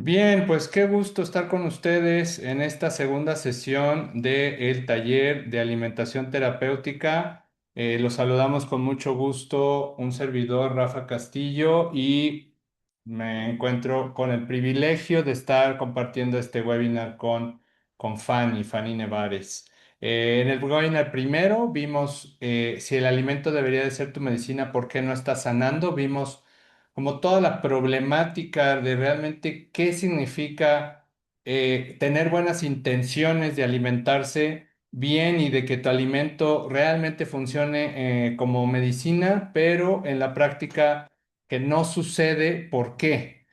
Bien, pues qué gusto estar con ustedes en esta segunda sesión del taller de alimentación terapéutica. Los saludamos con mucho gusto, un servidor, Rafa Castillo, y me encuentro con el privilegio de estar compartiendo este webinar con Fanny Nevares. En el webinar primero vimos si el alimento debería de ser tu medicina, ¿por qué no está sanando? Vimos como toda la problemática de realmente qué significa tener buenas intenciones de alimentarse bien y de que tu alimento realmente funcione como medicina, pero en la práctica que no sucede, ¿por qué?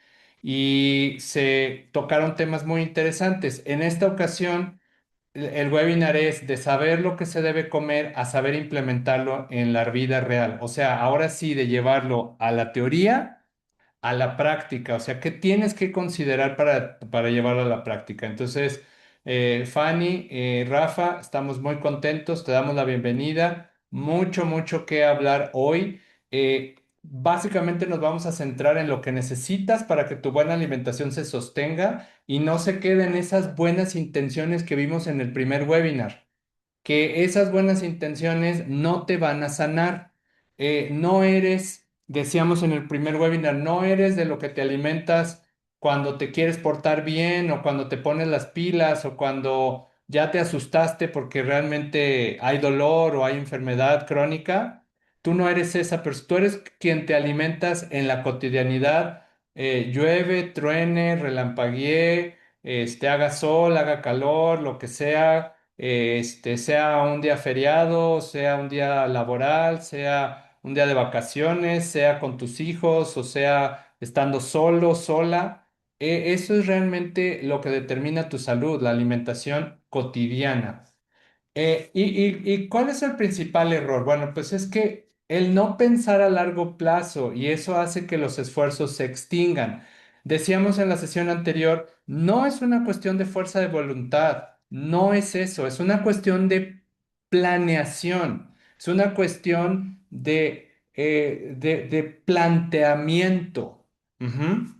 Y se tocaron temas muy interesantes. En esta ocasión, el webinar es de saber lo que se debe comer a saber implementarlo en la vida real. O sea, ahora sí, de llevarlo a la teoría a la práctica, o sea, ¿qué tienes que considerar para llevarlo a la práctica? Entonces, Fanny, Rafa, estamos muy contentos, te damos la bienvenida, mucho que hablar hoy. Básicamente nos vamos a centrar en lo que necesitas para que tu buena alimentación se sostenga y no se queden esas buenas intenciones que vimos en el primer webinar, que esas buenas intenciones no te van a sanar. No eres, decíamos en el primer webinar, no eres de lo que te alimentas cuando te quieres portar bien o cuando te pones las pilas o cuando ya te asustaste porque realmente hay dolor o hay enfermedad crónica. Tú no eres esa persona, tú eres quien te alimentas en la cotidianidad. Llueve, truene, relampaguee, haga sol, haga calor, lo que sea, sea un día feriado, sea un día laboral, sea un día de vacaciones, sea con tus hijos o sea estando solo, sola. Eso es realmente lo que determina tu salud, la alimentación cotidiana. ¿Y cuál es el principal error? Bueno, pues es que el no pensar a largo plazo y eso hace que los esfuerzos se extingan. Decíamos en la sesión anterior, no es una cuestión de fuerza de voluntad, no es eso, es una cuestión de planeación, es una cuestión de planteamiento. Ujú.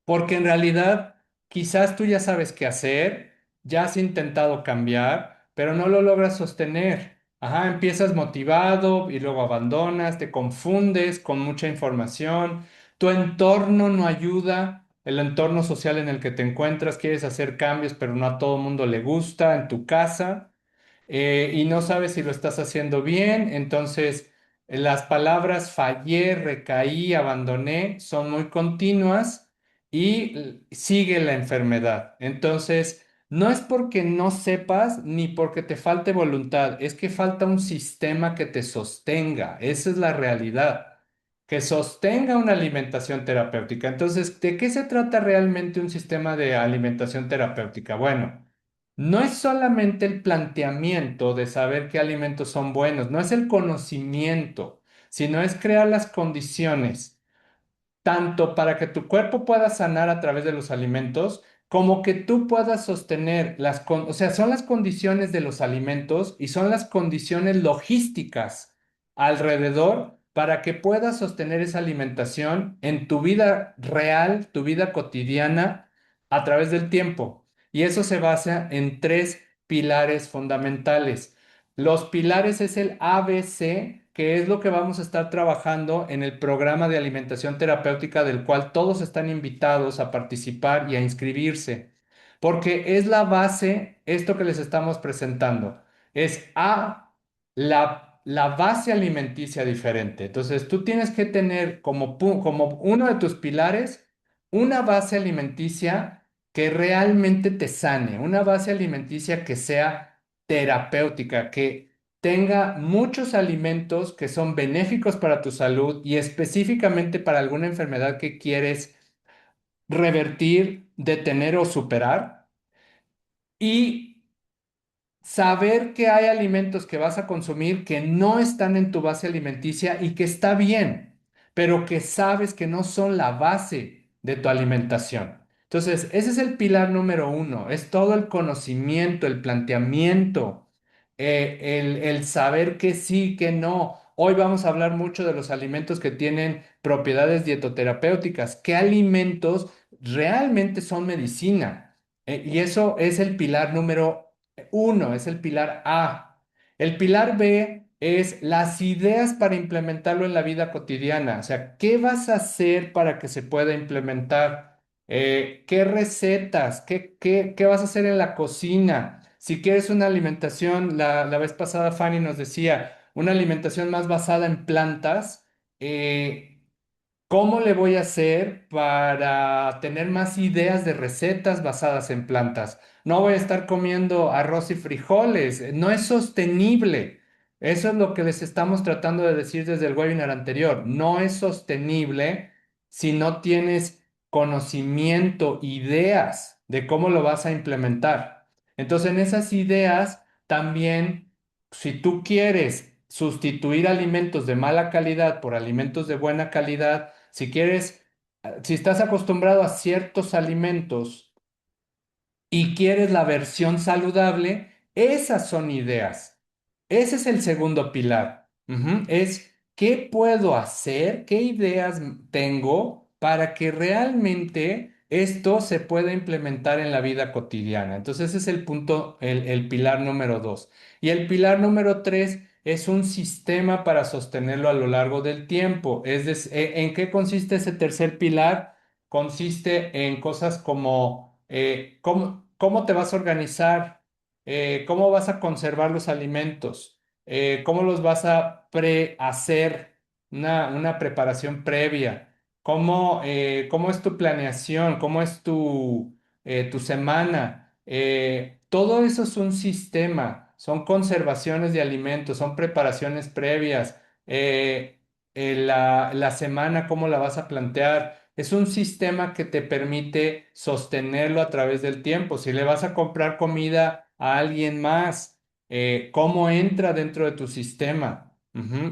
Porque en realidad quizás tú ya sabes qué hacer, ya has intentado cambiar, pero no lo logras sostener. Ajá, empiezas motivado y luego abandonas, te confundes con mucha información, tu entorno no ayuda, el entorno social en el que te encuentras, quieres hacer cambios, pero no a todo el mundo le gusta en tu casa, y no sabes si lo estás haciendo bien, entonces las palabras fallé, recaí, abandoné son muy continuas y sigue la enfermedad. Entonces, no es porque no sepas ni porque te falte voluntad, es que falta un sistema que te sostenga. Esa es la realidad, que sostenga una alimentación terapéutica. Entonces, ¿de qué se trata realmente un sistema de alimentación terapéutica? Bueno, no es solamente el planteamiento de saber qué alimentos son buenos, no es el conocimiento, sino es crear las condiciones tanto para que tu cuerpo pueda sanar a través de los alimentos, como que tú puedas sostener o sea, son las condiciones de los alimentos y son las condiciones logísticas alrededor para que puedas sostener esa alimentación en tu vida real, tu vida cotidiana, a través del tiempo. Y eso se basa en tres pilares fundamentales. Los pilares es el ABC, que es lo que vamos a estar trabajando en el programa de alimentación terapéutica del cual todos están invitados a participar y a inscribirse, porque es la base, esto que les estamos presentando, es la base alimenticia diferente. Entonces, tú tienes que tener como uno de tus pilares una base alimenticia que realmente te sane, una base alimenticia que sea terapéutica, que tenga muchos alimentos que son benéficos para tu salud y específicamente para alguna enfermedad que quieres revertir, detener o superar. Y saber que hay alimentos que vas a consumir que no están en tu base alimenticia y que está bien, pero que sabes que no son la base de tu alimentación. Entonces, ese es el pilar número uno, es todo el conocimiento, el planteamiento, el saber que sí, que no. Hoy vamos a hablar mucho de los alimentos que tienen propiedades dietoterapéuticas. ¿Qué alimentos realmente son medicina. Y eso es el pilar número uno, es el pilar A. El pilar B es las ideas para implementarlo en la vida cotidiana. O sea, ¿qué vas a hacer para que se pueda implementar? ¿Qué recetas? ¿Qué vas a hacer en la cocina? Si quieres una alimentación, la vez pasada Fanny nos decía, una alimentación más basada en plantas. ¿Cómo le voy a hacer para tener más ideas de recetas basadas en plantas? No voy a estar comiendo arroz y frijoles, no es sostenible. Eso es lo que les estamos tratando de decir desde el webinar anterior. No es sostenible si no tienes conocimiento, ideas de cómo lo vas a implementar. Entonces, en esas ideas también, si tú quieres sustituir alimentos de mala calidad por alimentos de buena calidad, si quieres, si estás acostumbrado a ciertos alimentos y quieres la versión saludable, esas son ideas. Ese es el segundo pilar. Es qué puedo hacer, qué ideas tengo para que realmente esto se pueda implementar en la vida cotidiana. Entonces ese es el punto, el pilar número dos. Y el pilar número tres es un sistema para sostenerlo a lo largo del tiempo. ¿En qué consiste ese tercer pilar? Consiste en cosas como cómo te vas a organizar, cómo vas a conservar los alimentos, cómo los vas a prehacer, una preparación previa, cómo es tu planeación, cómo es tu semana. Todo eso es un sistema, son conservaciones de alimentos, son preparaciones previas. La semana, cómo la vas a plantear. Es un sistema que te permite sostenerlo a través del tiempo. Si le vas a comprar comida a alguien más, ¿cómo entra dentro de tu sistema?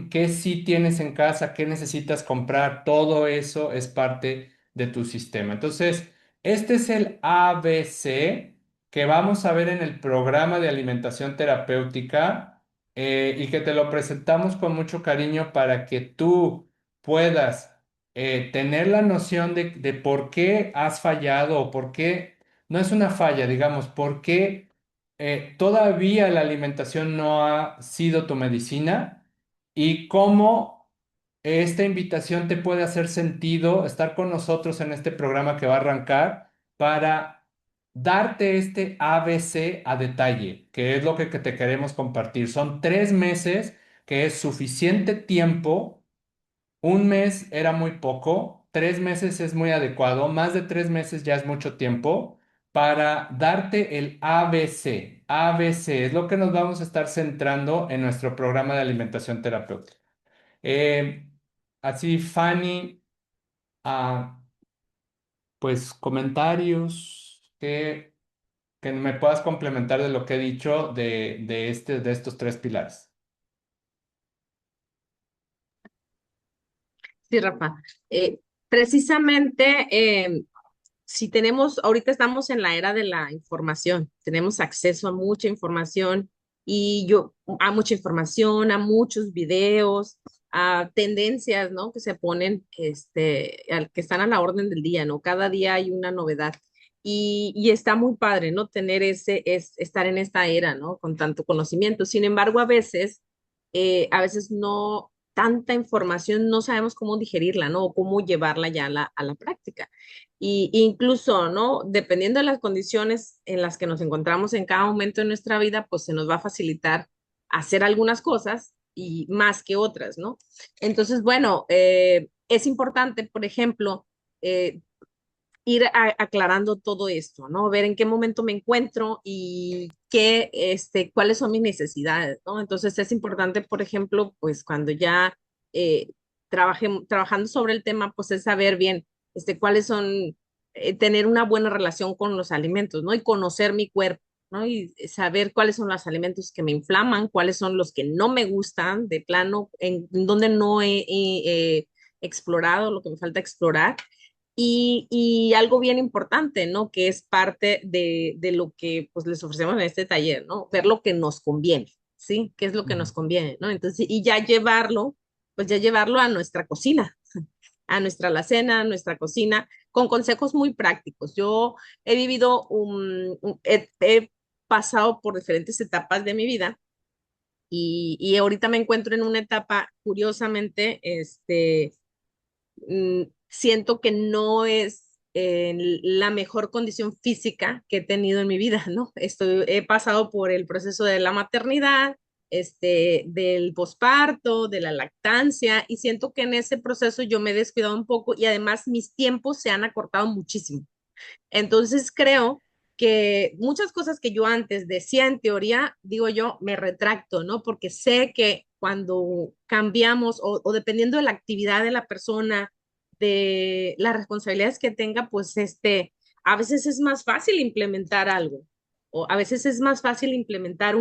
¿Qué sí tienes en casa? ¿Qué necesitas comprar? Todo eso es parte de tu sistema. Entonces, este es el ABC que vamos a ver en el programa de alimentación terapéutica, y que te lo presentamos con mucho cariño para que tú puedas tener la noción de por qué has fallado o por qué, no es una falla, digamos, por qué todavía la alimentación no ha sido tu medicina y cómo esta invitación te puede hacer sentido estar con nosotros en este programa que va a arrancar para darte este ABC a detalle, que es lo que te queremos compartir. Son 3 meses, que es suficiente tiempo. Un mes era muy poco, 3 meses es muy adecuado, más de 3 meses ya es mucho tiempo para darte el ABC. ABC es lo que nos vamos a estar centrando en nuestro programa de alimentación terapéutica. Eh, Así, Fanny, ah, pues comentarios que me puedas complementar de lo que he dicho de estos tres pilares. Sí, Rafa. Precisamente, si tenemos, ahorita estamos en la era de la información, tenemos acceso a mucha información y yo, a mucha información, a muchos videos, a tendencias, ¿no? Que se ponen, que están a la orden del día, ¿no? Cada día hay una novedad. Y está muy padre, ¿no? Estar en esta era, ¿no? Con tanto conocimiento. Sin embargo, a veces no, tanta información, no sabemos cómo digerirla, ¿no? O cómo llevarla ya a la práctica. Y incluso, ¿no? Dependiendo de las condiciones en las que nos encontramos en cada momento de nuestra vida, pues se nos va a facilitar hacer algunas cosas y más que otras, ¿no? Entonces, bueno, es importante, por ejemplo, eh, aclarando todo esto, ¿no? Ver en qué momento me encuentro y cuáles son mis necesidades, ¿no? Entonces es importante, por ejemplo, pues cuando ya eh, trabajando sobre el tema, pues es saber bien, cuáles son, tener una buena relación con los alimentos, ¿no? Y conocer mi cuerpo, ¿no? Y saber cuáles son los alimentos que me inflaman, cuáles son los que no me gustan, de plano, en donde no he explorado, lo que me falta explorar y algo bien importante, ¿no? Que es parte de lo que pues les ofrecemos en este taller, ¿no? Ver lo que nos conviene, ¿sí? ¿Qué es lo que Ujú. nos conviene, ¿no? Entonces, y ya llevarlo, pues ya llevarlo a nuestra cocina, a nuestra alacena, a nuestra cocina, con consejos muy prácticos. Yo he vivido, he pasado por diferentes etapas de mi vida y ahorita me encuentro en una etapa, curiosamente, siento que no es la mejor condición física que he tenido en mi vida, ¿no? He pasado por el proceso de la maternidad, del posparto, de la lactancia, y siento que en ese proceso yo me he descuidado un poco y además mis tiempos se han acortado muchísimo. Entonces creo que muchas cosas que yo antes decía en teoría, digo yo, me retracto, ¿no? Porque sé que cuando cambiamos o dependiendo de la actividad de la persona, de las responsabilidades que tenga, pues a veces es más fácil implementar algo. O a veces es más fácil implementar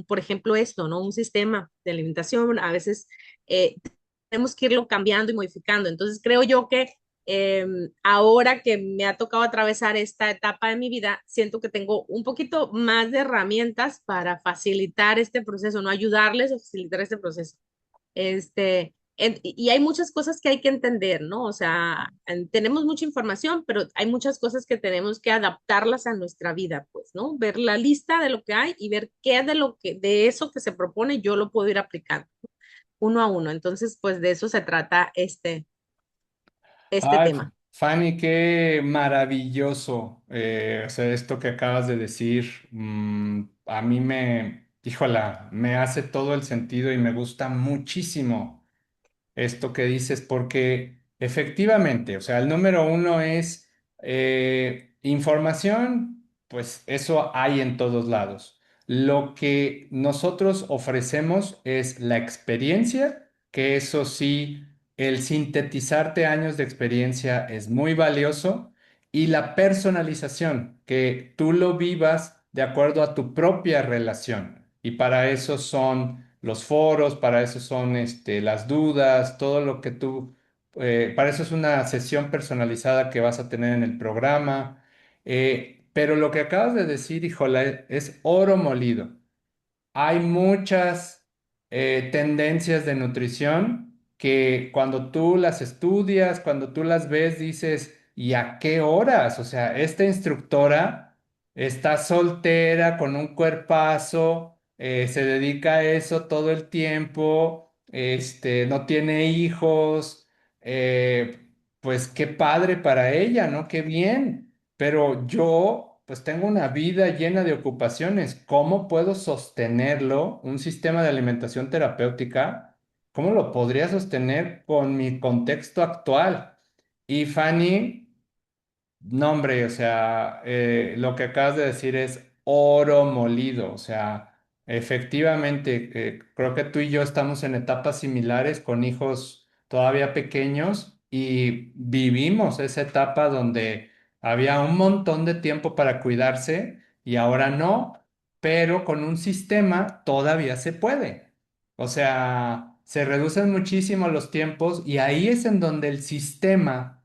por ejemplo, esto, ¿no? Un sistema de alimentación. A veces tenemos que irlo cambiando y modificando. Entonces creo yo que ahora que me ha tocado atravesar esta etapa de mi vida, siento que tengo un poquito más de herramientas para facilitar este proceso, no ayudarles a facilitar este proceso. Y hay muchas cosas que hay que entender, ¿no? O sea, tenemos mucha información, pero hay muchas cosas que tenemos que adaptarlas a nuestra vida, pues, ¿no? Ver la lista de lo que hay y ver qué de de eso que se propone yo lo puedo ir aplicando uno a uno. Entonces, pues de eso se trata este Ay, tema. Fanny, qué maravilloso. O sea, esto que acabas de decir, a mí híjola, me hace todo el sentido y me gusta muchísimo esto que dices, porque efectivamente, o sea, el número uno es información, pues eso hay en todos lados. Lo que nosotros ofrecemos es la experiencia, que eso sí, el sintetizarte años de experiencia es muy valioso, y la personalización, que tú lo vivas de acuerdo a tu propia relación. Y para eso son los foros, para eso son las dudas, todo lo que para eso es una sesión personalizada que vas a tener en el programa. Pero lo que acabas de decir, híjole, es oro molido. Hay muchas tendencias de nutrición que cuando tú las estudias, cuando tú las ves, dices, ¿y a qué horas? O sea, esta instructora está soltera con un cuerpazo, se dedica a eso todo el tiempo, no tiene hijos, pues qué padre para ella, ¿no? Qué bien. Pero yo, pues tengo una vida llena de ocupaciones. ¿Cómo puedo sostenerlo? Un sistema de alimentación terapéutica, ¿cómo lo podría sostener con mi contexto actual? Y Fanny, no, hombre, o sea, lo que acabas de decir es oro molido, o sea, efectivamente, creo que tú y yo estamos en etapas similares con hijos todavía pequeños y vivimos esa etapa donde había un montón de tiempo para cuidarse y ahora no, pero con un sistema todavía se puede. O sea, se reducen muchísimo los tiempos y ahí es en donde el sistema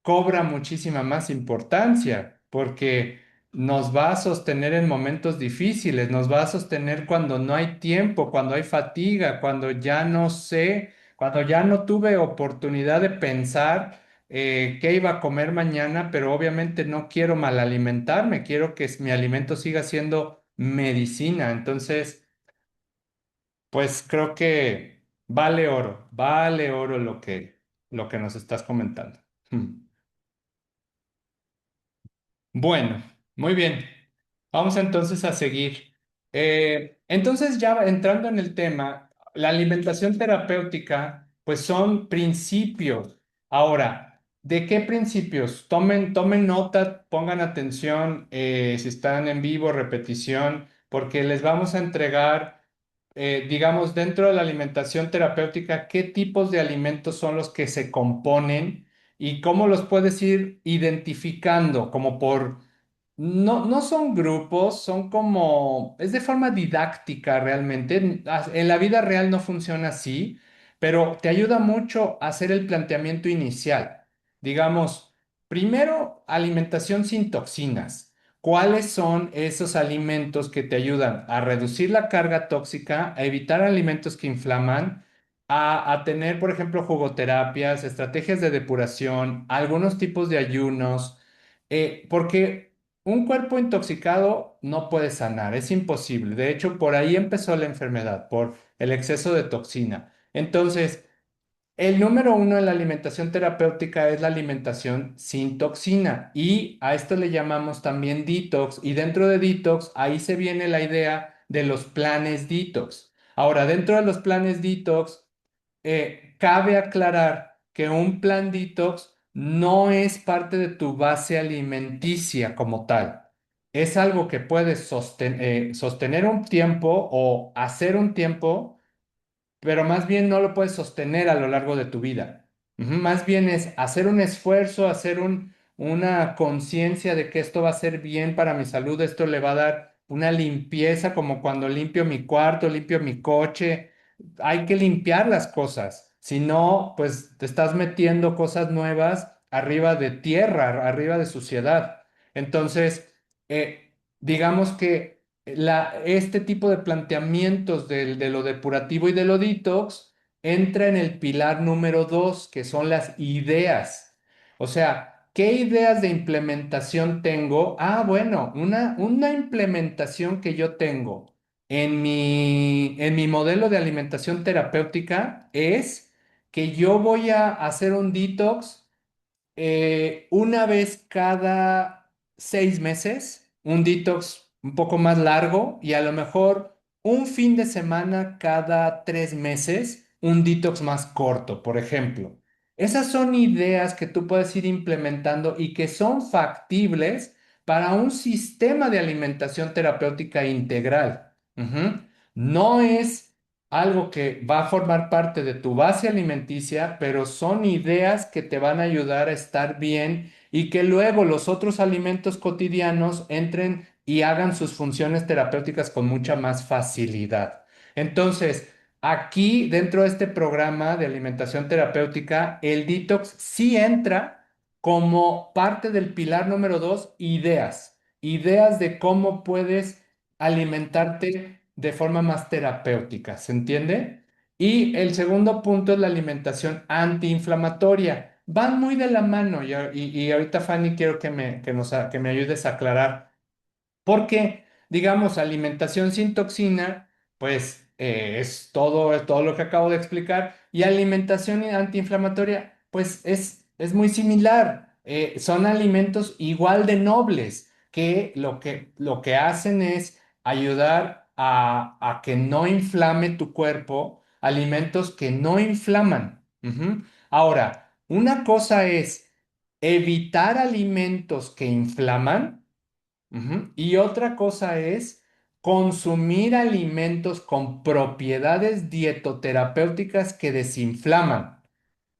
cobra muchísima más importancia porque nos va a sostener en momentos difíciles, nos va a sostener cuando no hay tiempo, cuando hay fatiga, cuando ya no sé, cuando ya no tuve oportunidad de pensar qué iba a comer mañana, pero obviamente no quiero mal alimentarme, quiero que mi alimento siga siendo medicina. Entonces, pues creo que vale oro lo que nos estás comentando. Bueno, muy bien. Vamos entonces a seguir. Entonces, ya entrando en el tema, la alimentación terapéutica, pues son principios. Ahora, ¿de qué principios? Tomen nota, pongan atención, si están en vivo, repetición, porque les vamos a entregar, digamos, dentro de la alimentación terapéutica, qué tipos de alimentos son los que se componen y cómo los puedes ir identificando, como por no, no son grupos, son como, es de forma didáctica realmente. En la vida real no funciona así, pero te ayuda mucho a hacer el planteamiento inicial. Digamos, primero, alimentación sin toxinas. ¿Cuáles son esos alimentos que te ayudan a reducir la carga tóxica, a evitar alimentos que inflaman? a tener, por ejemplo, jugoterapias, estrategias de depuración, algunos tipos de ayunos, porque un cuerpo intoxicado no puede sanar, es imposible. De hecho, por ahí empezó la enfermedad, por el exceso de toxina. Entonces, el número uno en la alimentación terapéutica es la alimentación sin toxina y a esto le llamamos también detox y dentro de detox ahí se viene la idea de los planes detox. Ahora, dentro de los planes detox, cabe aclarar que un plan detox no es parte de tu base alimenticia como tal. Es algo que puedes sostener un tiempo o hacer un tiempo, pero más bien no lo puedes sostener a lo largo de tu vida. Ujú. Más bien es hacer un esfuerzo, una conciencia de que esto va a ser bien para mi salud, esto le va a dar una limpieza como cuando limpio mi cuarto, limpio mi coche. Hay que limpiar las cosas, si no, pues te estás metiendo cosas nuevas arriba de tierra, arriba de suciedad. Entonces, digamos que este tipo de planteamientos de lo depurativo y de lo detox entra en el pilar número dos, que son las ideas. O sea, ¿qué ideas de implementación tengo? Ah, bueno, una implementación que yo tengo en mi modelo de alimentación terapéutica es que yo voy a hacer un detox una vez cada 6 meses, un detox un poco más largo y a lo mejor un fin de semana cada 3 meses, un detox más corto, por ejemplo. Esas son ideas que tú puedes ir implementando y que son factibles para un sistema de alimentación terapéutica integral. Ujú. No es algo que va a formar parte de tu base alimenticia, pero son ideas que te van a ayudar a estar bien y que luego los otros alimentos cotidianos entren y hagan sus funciones terapéuticas con mucha más facilidad. Entonces, aquí dentro de este programa de alimentación terapéutica, el detox sí entra como parte del pilar número dos, ideas. Ideas de cómo puedes alimentarte de forma más terapéutica, ¿se entiende? Y el segundo punto es la alimentación antiinflamatoria. Van muy de la mano y ahorita, Fanny, quiero que me ayudes a aclarar. Porque, digamos, alimentación sin toxina, pues es todo lo que acabo de explicar. Y alimentación antiinflamatoria, pues es muy similar. Son alimentos igual de nobles que lo que hacen es ayudar a que no inflame tu cuerpo, alimentos que no inflaman. Ujú. Ahora, una cosa es evitar alimentos que inflaman. Ujú. Y otra cosa es consumir alimentos con propiedades dietoterapéuticas que desinflaman.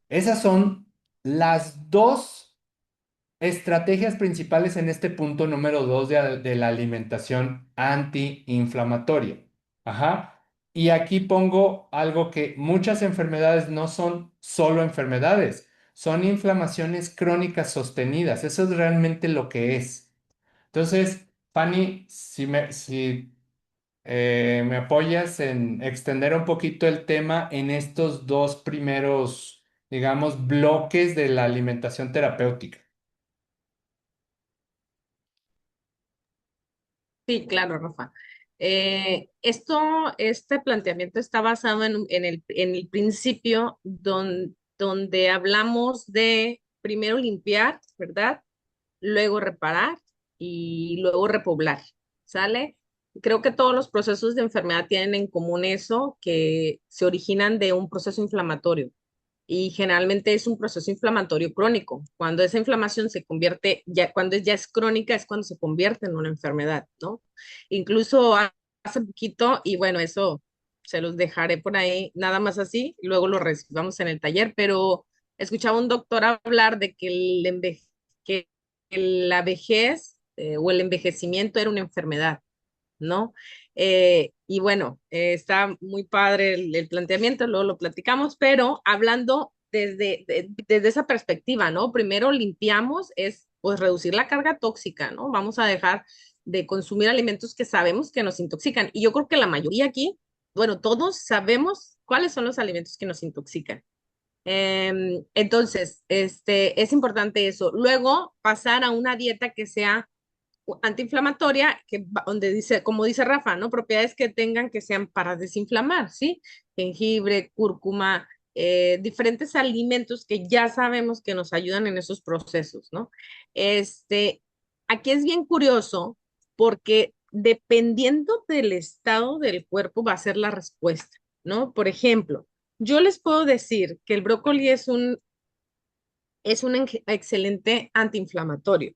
Esas son las dos estrategias principales en este punto número dos de la alimentación antiinflamatoria. Ajá. Y aquí pongo algo que muchas enfermedades no son solo enfermedades, son inflamaciones crónicas sostenidas. Eso es realmente lo que es. Entonces, Fanny, si me apoyas en extender un poquito el tema en estos dos primeros, digamos, bloques de la alimentación terapéutica. Sí, claro, Rafa. Este planteamiento está basado en el principio donde hablamos de primero limpiar, ¿verdad? Luego reparar y luego repoblar, ¿sale? Creo que todos los procesos de enfermedad tienen en común eso, que se originan de un proceso inflamatorio y generalmente es un proceso inflamatorio crónico. Cuando esa inflamación se convierte, ya cuando ya es crónica, es cuando se convierte en una enfermedad, ¿no? Incluso hace poquito, y bueno, eso se los dejaré por ahí, nada más así, y luego lo recibamos en el taller, pero escuchaba un doctor hablar de que, que la vejez o el envejecimiento era una enfermedad, ¿no? Y bueno, está muy padre el planteamiento, luego lo platicamos, pero hablando desde esa perspectiva, ¿no? Primero limpiamos, es pues reducir la carga tóxica, ¿no? Vamos a dejar de consumir alimentos que sabemos que nos intoxican. Y yo creo que la mayoría aquí, bueno, todos sabemos ¿Cuáles son los alimentos que nos intoxican? Entonces, es importante eso. Luego, pasar a una dieta que sea antiinflamatoria, donde dice, como dice Rafa, ¿no? Propiedades que tengan que sean para desinflamar, ¿sí? Jengibre, cúrcuma, diferentes alimentos que ya sabemos que nos ayudan en esos procesos, ¿no? Este, aquí es bien curioso porque dependiendo del estado del cuerpo va a ser la respuesta, ¿no? Por ejemplo, yo les puedo decir que el brócoli es un excelente antiinflamatorio.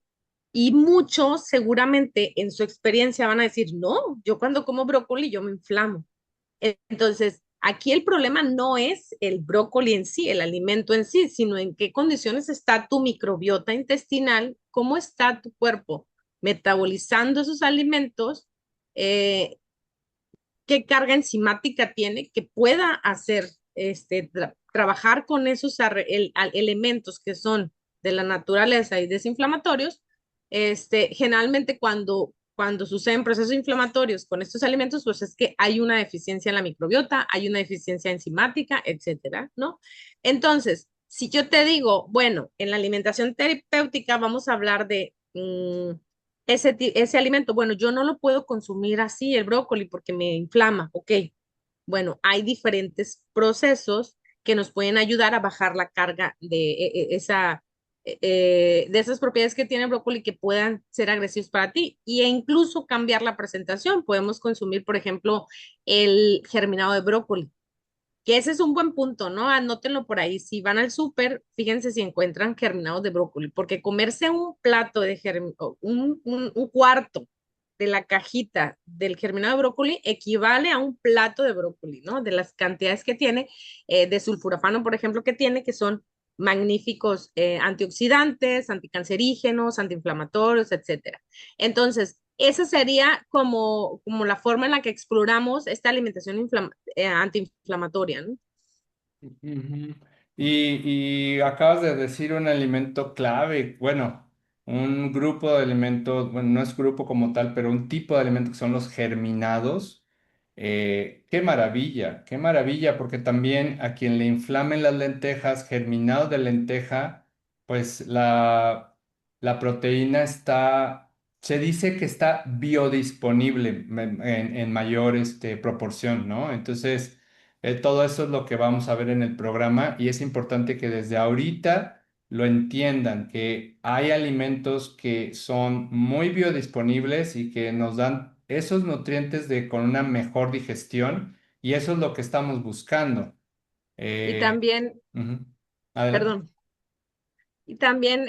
Y muchos seguramente en su experiencia van a decir, no, yo cuando como brócoli yo me inflamo. Entonces, aquí el problema no es el brócoli en sí, el alimento en sí, sino en qué condiciones está tu microbiota intestinal, cómo está tu cuerpo metabolizando esos alimentos, eh, qué carga enzimática tiene que pueda hacer, trabajar con esos elementos que son de la naturaleza y desinflamatorios. Generalmente cuando suceden procesos inflamatorios con estos alimentos, pues es que hay una deficiencia en la microbiota, hay una deficiencia enzimática, etcétera, ¿no? Entonces, si yo te digo, bueno, en la alimentación terapéutica vamos a hablar de ese alimento, bueno, yo no lo puedo consumir así, el brócoli, porque me inflama, ok. Bueno, hay diferentes procesos que nos pueden ayudar a bajar la carga de esas propiedades que tiene el brócoli que puedan ser agresivos para ti e incluso cambiar la presentación. Podemos consumir, por ejemplo, el germinado de brócoli. Que ese es un buen punto, ¿no? Anótenlo por ahí. Si van al súper, fíjense si encuentran germinados de brócoli, porque comerse un plato de un cuarto de la cajita del germinado de brócoli equivale a un plato de brócoli, ¿no? De las cantidades que tiene, de sulforafano, por ejemplo, que tiene, que son magníficos antioxidantes, anticancerígenos, antiinflamatorios, etcétera. Entonces, esa sería como la forma en la que exploramos esta alimentación antiinflamatoria, ¿no? Ujú. Y acabas de decir un alimento clave, bueno, un grupo de alimentos, bueno, no es grupo como tal, pero un tipo de alimentos que son los germinados. Qué maravilla, porque también a quien le inflamen las lentejas, germinado de lenteja, pues la proteína está, se dice que está biodisponible en mayor proporción, ¿no? Entonces... todo eso es lo que vamos a ver en el programa y es importante que desde ahorita lo entiendan, que hay alimentos que son muy biodisponibles y que nos dan esos nutrientes con una mejor digestión y eso es lo que estamos buscando. Y Eh, también, Ujú. Adelante. perdón, y también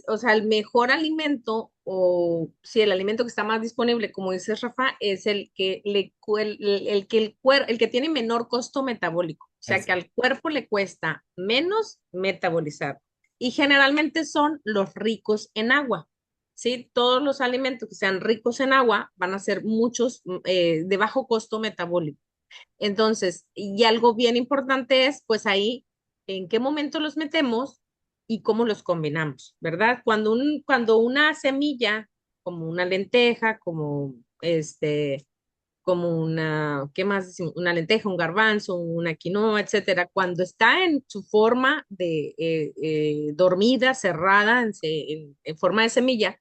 o sea, el mejor alimento, o si el alimento que está más disponible, como dice Rafa, es el que tiene menor costo metabólico. O sea, que Eso. al cuerpo le cuesta menos metabolizar. Y generalmente son los ricos en agua. ¿Sí? Todos los alimentos que sean ricos en agua van a ser muchos de bajo costo metabólico. Entonces, y algo bien importante es, pues ahí, en qué momento los metemos y cómo los combinamos, ¿verdad? Cuando una semilla, como una lenteja, ¿qué más decimos? Una lenteja, un garbanzo, una quinoa, etcétera, cuando está en su forma de dormida, cerrada, en forma de semilla,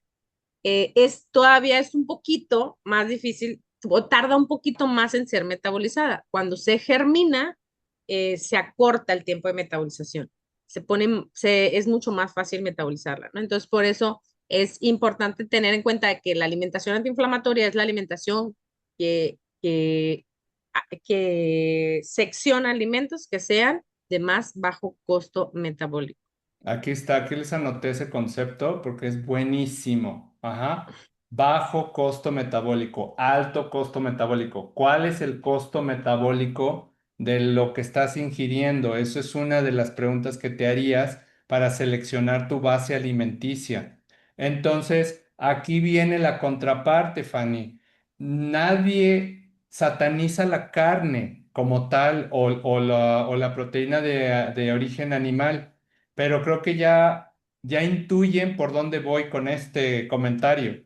todavía es un poquito más difícil o tarda un poquito más en ser metabolizada. Cuando se germina, se acorta el tiempo de metabolización. Es mucho más fácil metabolizarla, ¿no? Entonces, por eso es importante tener en cuenta que la alimentación antiinflamatoria es la alimentación que secciona alimentos que sean de más bajo costo metabólico. Aquí está, aquí les anoté ese concepto porque es buenísimo. Ajá. Bajo costo metabólico, alto costo metabólico. ¿Cuál es el costo metabólico de lo que estás ingiriendo? Eso es una de las preguntas que te harías para seleccionar tu base alimenticia. Entonces, aquí viene la contraparte, Fanny. Nadie sataniza la carne como tal o la proteína de origen animal, pero creo que ya intuyen por dónde voy con este comentario.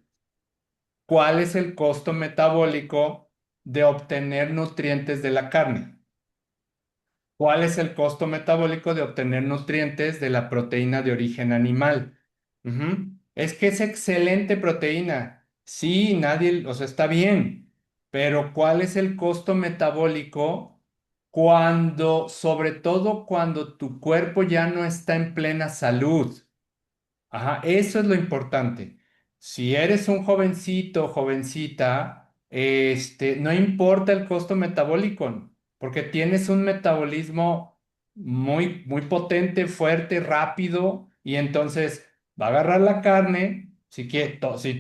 ¿Cuál es el costo metabólico de obtener nutrientes de la carne? ¿Cuál es el costo metabólico de obtener nutrientes de la proteína de origen animal? Ujú. Es que es excelente proteína. Sí, nadie, o sea, está bien, pero ¿cuál es el costo metabólico cuando, sobre todo cuando tu cuerpo ya no está en plena salud? Ajá, eso es lo importante. Si eres un jovencito, jovencita, no importa el costo metabólico, porque tienes un metabolismo muy potente, fuerte, rápido, y entonces va a agarrar la carne. Si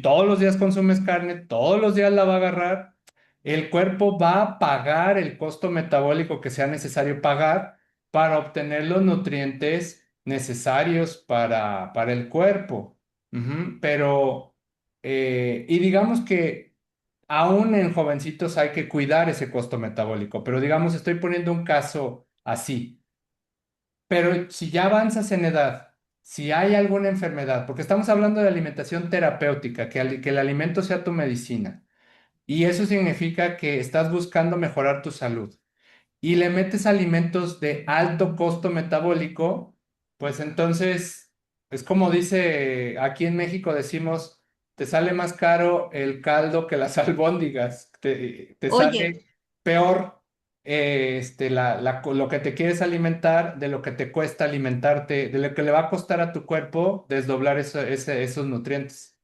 todos los días consumes carne, todos los días la va a agarrar. El cuerpo va a pagar el costo metabólico que sea necesario pagar para obtener los nutrientes necesarios para el cuerpo. Ujú. Pero, y digamos que aún en jovencitos hay que cuidar ese costo metabólico, pero digamos, estoy poniendo un caso así. Pero si ya avanzas en edad, si hay alguna enfermedad, porque estamos hablando de alimentación terapéutica, que el alimento sea tu medicina, y eso significa que estás buscando mejorar tu salud y le metes alimentos de alto costo metabólico, pues entonces es como dice, aquí en México decimos, te sale más caro el caldo que las albóndigas, te Oye, sale peor lo que te quieres alimentar de lo que te cuesta alimentarte, de lo que le va a costar a tu cuerpo desdoblar esos nutrientes.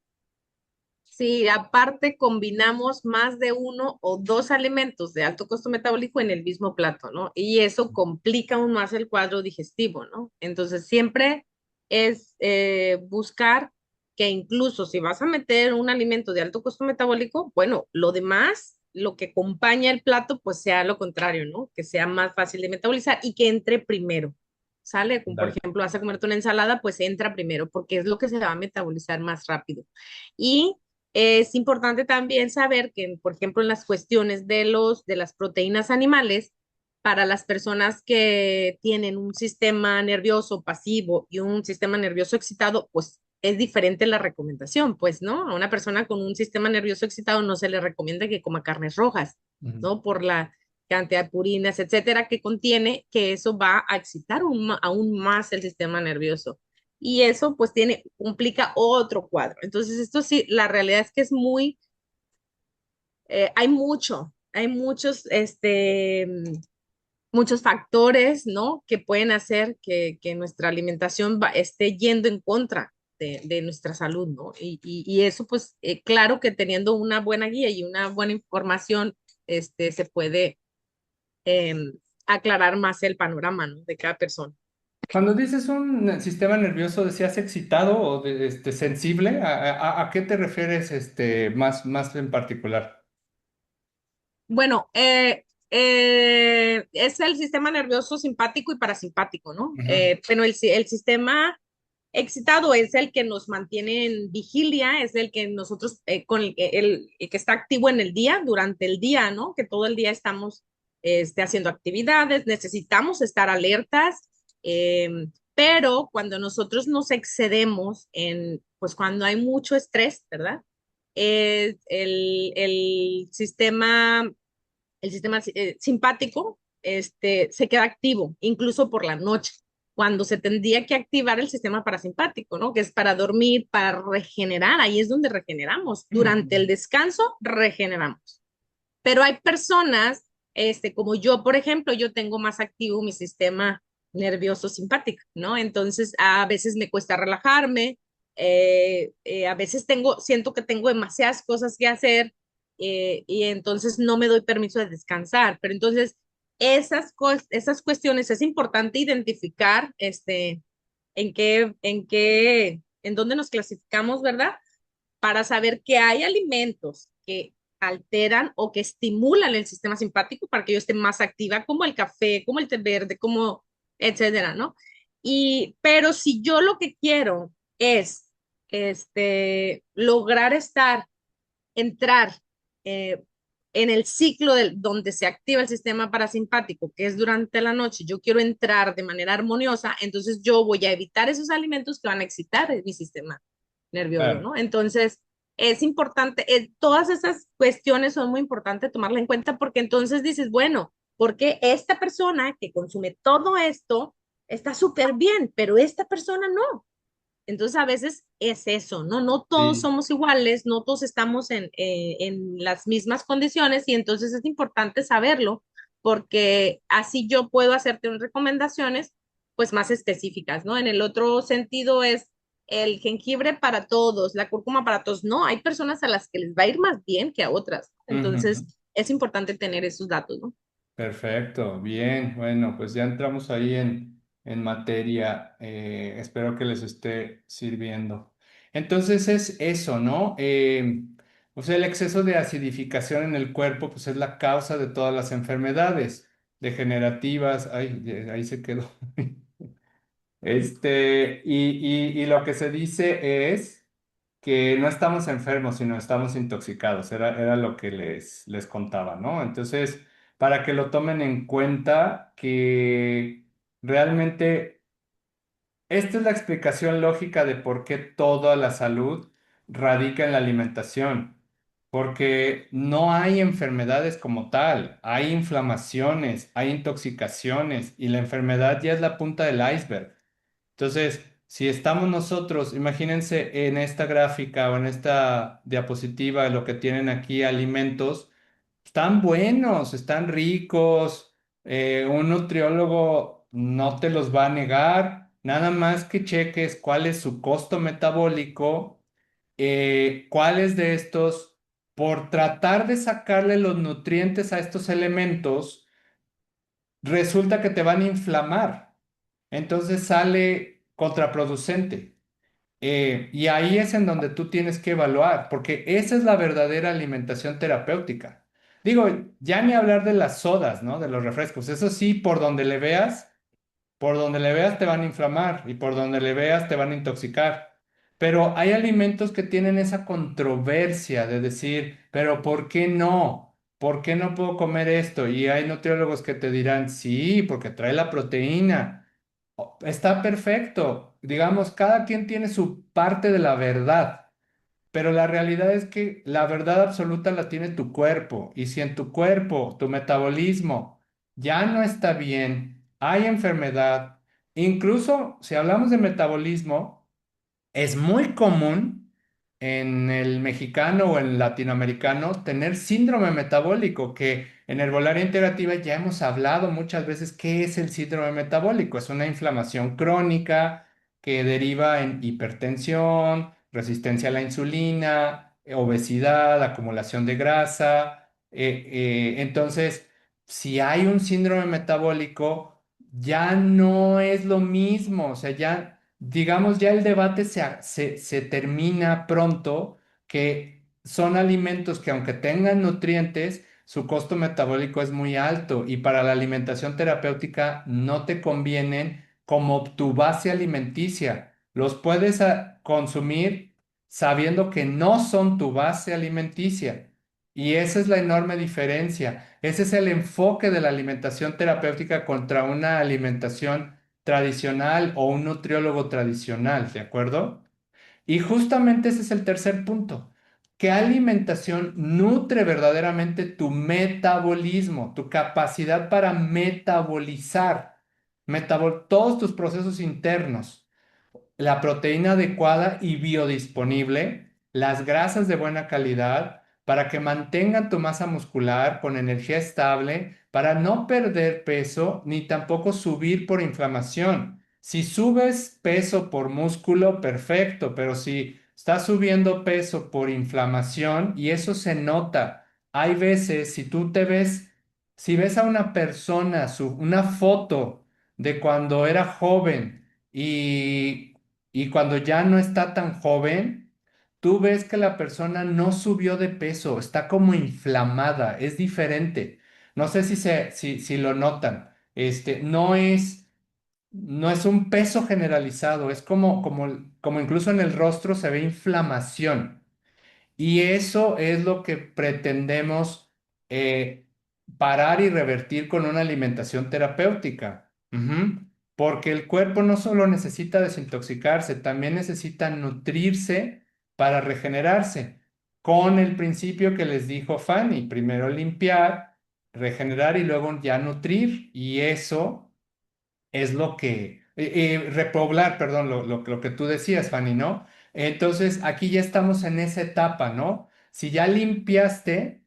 si aparte combinamos más de uno o dos alimentos de alto costo metabólico en el mismo plato, ¿no? Y eso complica aún más el cuadro digestivo, ¿no? Entonces, siempre es buscar que incluso si vas a meter un alimento de alto costo metabólico, bueno, lo demás, lo que acompaña el plato, pues sea lo contrario, ¿no? Que sea más fácil de metabolizar y que entre primero. ¿Sale? Como por Dale. ejemplo, vas a comerte una ensalada, pues entra primero, porque es lo que se va a metabolizar más rápido. Y es importante también saber que, por ejemplo, en las cuestiones de las proteínas animales, para las personas que tienen un sistema nervioso pasivo y un sistema nervioso excitado, pues es diferente la recomendación, pues, ¿no? A una persona con un sistema nervioso excitado no se le recomienda que coma carnes rojas, Ujú. ¿no? Por la cantidad de purinas, etcétera, que contiene, que eso va a excitar aún más el sistema nervioso y eso pues implica otro cuadro. Entonces, esto sí, la realidad es que es hay muchos, muchos factores, ¿no? Que pueden hacer que nuestra alimentación esté yendo en contra de nuestra salud, ¿no? Y eso pues, claro que teniendo una buena guía y una buena información, se puede aclarar más el panorama, ¿no? De cada persona. Cuando dices un sistema nervioso, ¿decías excitado o sensible? ¿A qué te refieres más en particular? Bueno, es el sistema nervioso simpático y parasimpático, ¿no? Ujú, Pero el sistema excitado es el que nos mantiene en vigilia, es el que nosotros, el que está activo en el día, durante el día, ¿no? Que todo el día estamos haciendo actividades, necesitamos estar alertas, eh, pero cuando nosotros nos excedemos pues cuando hay mucho estrés, ¿verdad? El sistema simpático se queda activo, incluso por la noche, cuando se tendría que activar el sistema parasimpático, ¿no? Que es para dormir, para regenerar, ahí es donde regeneramos. Durante el descanso, regeneramos. Pero hay personas, como yo, por ejemplo, yo tengo más activo mi sistema nervioso simpático, ¿no? Entonces, a veces me cuesta relajarme, a veces siento que tengo demasiadas cosas que hacer y entonces no me doy permiso de descansar. Pero entonces, esas cuestiones es importante identificar, en dónde nos clasificamos, ¿verdad? Para saber que hay alimentos que alteran o que estimulan el sistema simpático para que yo esté más activa, como el café, como el té verde, como etcétera, ¿no? Pero si yo lo que quiero es lograr entrar eh, en el ciclo donde se activa el sistema parasimpático, que es durante la noche, yo quiero entrar de manera armoniosa, entonces yo voy a evitar esos alimentos que van a excitar mi sistema nervioso, claro. ¿no? Entonces, es importante, todas esas cuestiones son muy importantes tomarlas en cuenta porque entonces dices, bueno, porque esta persona que consume todo esto está súper bien, pero esta persona no. Entonces a veces es eso, ¿no? No todos Sí. somos iguales, no todos estamos en las mismas condiciones y entonces es importante saberlo porque así yo puedo hacerte unas recomendaciones pues más específicas, ¿no? En el otro sentido es el jengibre para todos, la cúrcuma para todos. No, hay personas a las que les va a ir más bien que a otras. Ujú. Entonces es importante tener esos datos, ¿no? Perfecto, bien, bueno, pues ya entramos ahí en materia. Espero que les esté sirviendo. Entonces es eso, ¿no? O sea, el exceso de acidificación en el cuerpo, pues es la causa de todas las enfermedades degenerativas. Ay, ahí se quedó. Y lo que se dice es que no estamos enfermos, sino estamos intoxicados. Era lo que les contaba, ¿no? Entonces, para que lo tomen en cuenta, que realmente esta es la explicación lógica de por qué toda la salud radica en la alimentación. Porque no hay enfermedades como tal, hay inflamaciones, hay intoxicaciones y la enfermedad ya es la punta del iceberg. Entonces, si estamos nosotros, imagínense en esta gráfica o en esta diapositiva, lo que tienen aquí, alimentos, están buenos, están ricos, un nutriólogo no te los va a negar, nada más que cheques cuál es su costo metabólico, cuáles de estos, por tratar de sacarle los nutrientes a estos elementos, resulta que te van a inflamar. Entonces sale contraproducente. Y ahí es en donde tú tienes que evaluar, porque esa es la verdadera alimentación terapéutica. Digo, ya ni hablar de las sodas, ¿no? De los refrescos. Eso sí, por donde le veas te van a inflamar y por donde le veas te van a intoxicar. Pero hay alimentos que tienen esa controversia de decir, pero ¿por qué no? ¿Por qué no puedo comer esto? Y hay nutriólogos que te dirán, sí, porque trae la proteína. Está perfecto. Digamos, cada quien tiene su parte de la verdad. Pero la realidad es que la verdad absoluta la tiene tu cuerpo. Y si en tu cuerpo, tu metabolismo ya no está bien, hay enfermedad, incluso si hablamos de metabolismo, es muy común en el mexicano o el latinoamericano tener síndrome metabólico, que en herbolaria integrativa ya hemos hablado muchas veces qué es el síndrome metabólico. Es una inflamación crónica que deriva en hipertensión, resistencia a la insulina, obesidad, acumulación de grasa. Entonces, si hay un síndrome metabólico, ya no es lo mismo, o sea, ya digamos, ya el debate se termina pronto, que son alimentos que aunque tengan nutrientes, su costo metabólico es muy alto y para la alimentación terapéutica no te convienen como tu base alimenticia. Los puedes consumir sabiendo que no son tu base alimenticia. Y esa es la enorme diferencia. Ese es el enfoque de la alimentación terapéutica contra una alimentación tradicional o un nutriólogo tradicional, ¿de acuerdo? Y justamente ese es el tercer punto. ¿Qué alimentación nutre verdaderamente tu metabolismo, tu capacidad para metabolizar, todos tus procesos internos? La proteína adecuada y biodisponible, las grasas de buena calidad, para que mantengan tu masa muscular con energía estable, para no perder peso ni tampoco subir por inflamación. Si subes peso por músculo, perfecto, pero si estás subiendo peso por inflamación, y eso se nota, hay veces, si tú te ves, si ves a una persona, una foto de cuando era joven, y cuando ya no está tan joven, tú ves que la persona no subió de peso, está como inflamada, es diferente. No sé si lo notan. No es un peso generalizado, es como incluso en el rostro se ve inflamación. Y eso es lo que pretendemos eh, parar y revertir con una alimentación terapéutica. Ujú. Porque el cuerpo no solo necesita desintoxicarse, también necesita nutrirse para regenerarse. Con el principio que les dijo Fanny, primero limpiar regenerar y luego ya nutrir. Y eso es lo que, repoblar, perdón, lo que tú decías, Fanny, ¿no? Entonces, aquí ya estamos en esa etapa, ¿no? Si ya limpiaste,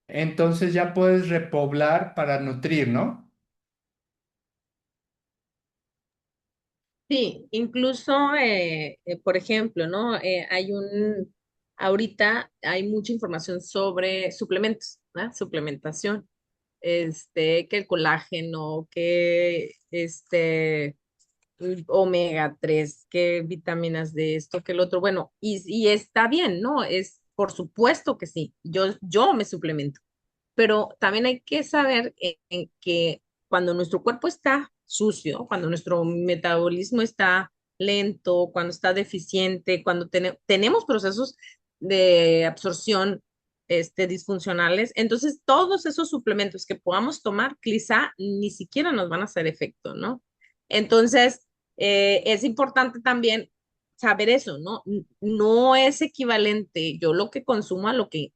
entonces ya puedes repoblar para nutrir, ¿no? Sí, incluso, por ejemplo, ¿no? Ahorita hay mucha información sobre suplementos, ¿no? Suplementación, que el colágeno, que omega 3, que vitaminas de esto, que el otro, bueno, y está bien, ¿no? Por supuesto que sí, yo me suplemento, pero también hay que saber en que cuando nuestro cuerpo está sucio, cuando nuestro metabolismo está lento, cuando está deficiente, cuando tenemos procesos de absorción disfuncionales, entonces todos esos suplementos que podamos tomar quizá ni siquiera nos van a hacer efecto, ¿no? Entonces, es importante también saber eso, ¿no? No es equivalente yo lo que consumo a lo que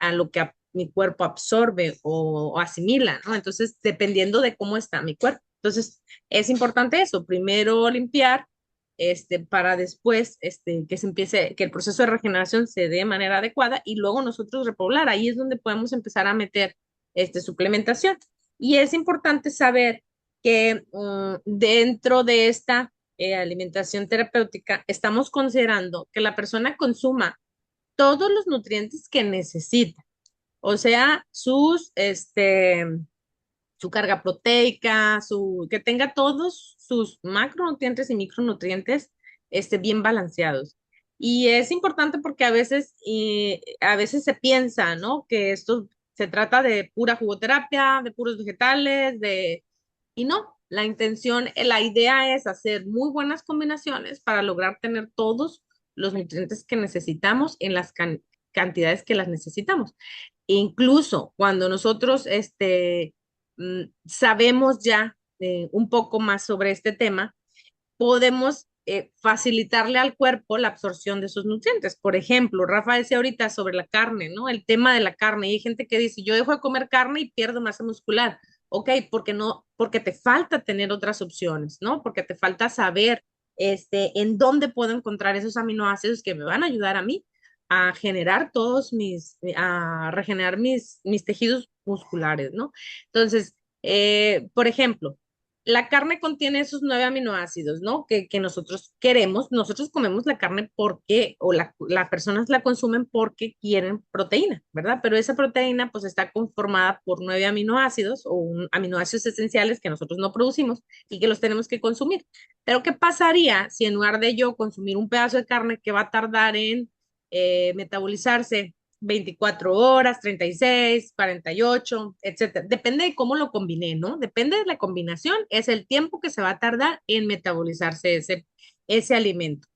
mi cuerpo absorbe o asimila, ¿no? Entonces, dependiendo de cómo está mi cuerpo. Entonces, es importante eso, primero limpiar, para después, que el proceso de regeneración se dé de manera adecuada y luego nosotros repoblar. Ahí es donde podemos empezar a meter, suplementación. Y es importante saber que dentro de esta alimentación terapéutica, estamos considerando que la persona consuma todos los nutrientes que necesita, o sea, su carga proteica, que tenga todos sus macronutrientes y micronutrientes, bien balanceados. Y es importante porque a veces se piensa, ¿no? Que esto se trata de pura jugoterapia, de puros vegetales, y no, la idea es hacer muy buenas combinaciones para lograr tener todos los nutrientes que necesitamos en las cantidades que las necesitamos. Incluso cuando nosotros sabemos ya un poco más sobre este tema, podemos facilitarle al cuerpo la absorción de esos nutrientes. Por ejemplo, Rafa decía ahorita sobre la carne, ¿no? El tema de la carne. Y hay gente que dice, yo dejo de comer carne y pierdo masa muscular. Ok, porque no, porque te falta tener otras opciones, ¿no? Porque te falta saber en dónde puedo encontrar esos aminoácidos que me van a ayudar a mí a regenerar mis tejidos musculares, ¿no? Entonces, por ejemplo, la carne contiene esos 9 aminoácidos, ¿no? Que nosotros queremos. Nosotros comemos la carne porque, o las personas la consumen porque quieren proteína, ¿verdad? Pero esa proteína pues está conformada por 9 aminoácidos o aminoácidos esenciales que nosotros no producimos y que los tenemos que consumir. Pero ¿qué pasaría si en lugar de yo consumir un pedazo de carne que va a tardar en metabolizarse 24 horas, 36, 48, etcétera? Depende de cómo lo combiné, ¿no? Depende de la combinación, es el tiempo que se va a tardar en metabolizarse ese alimento.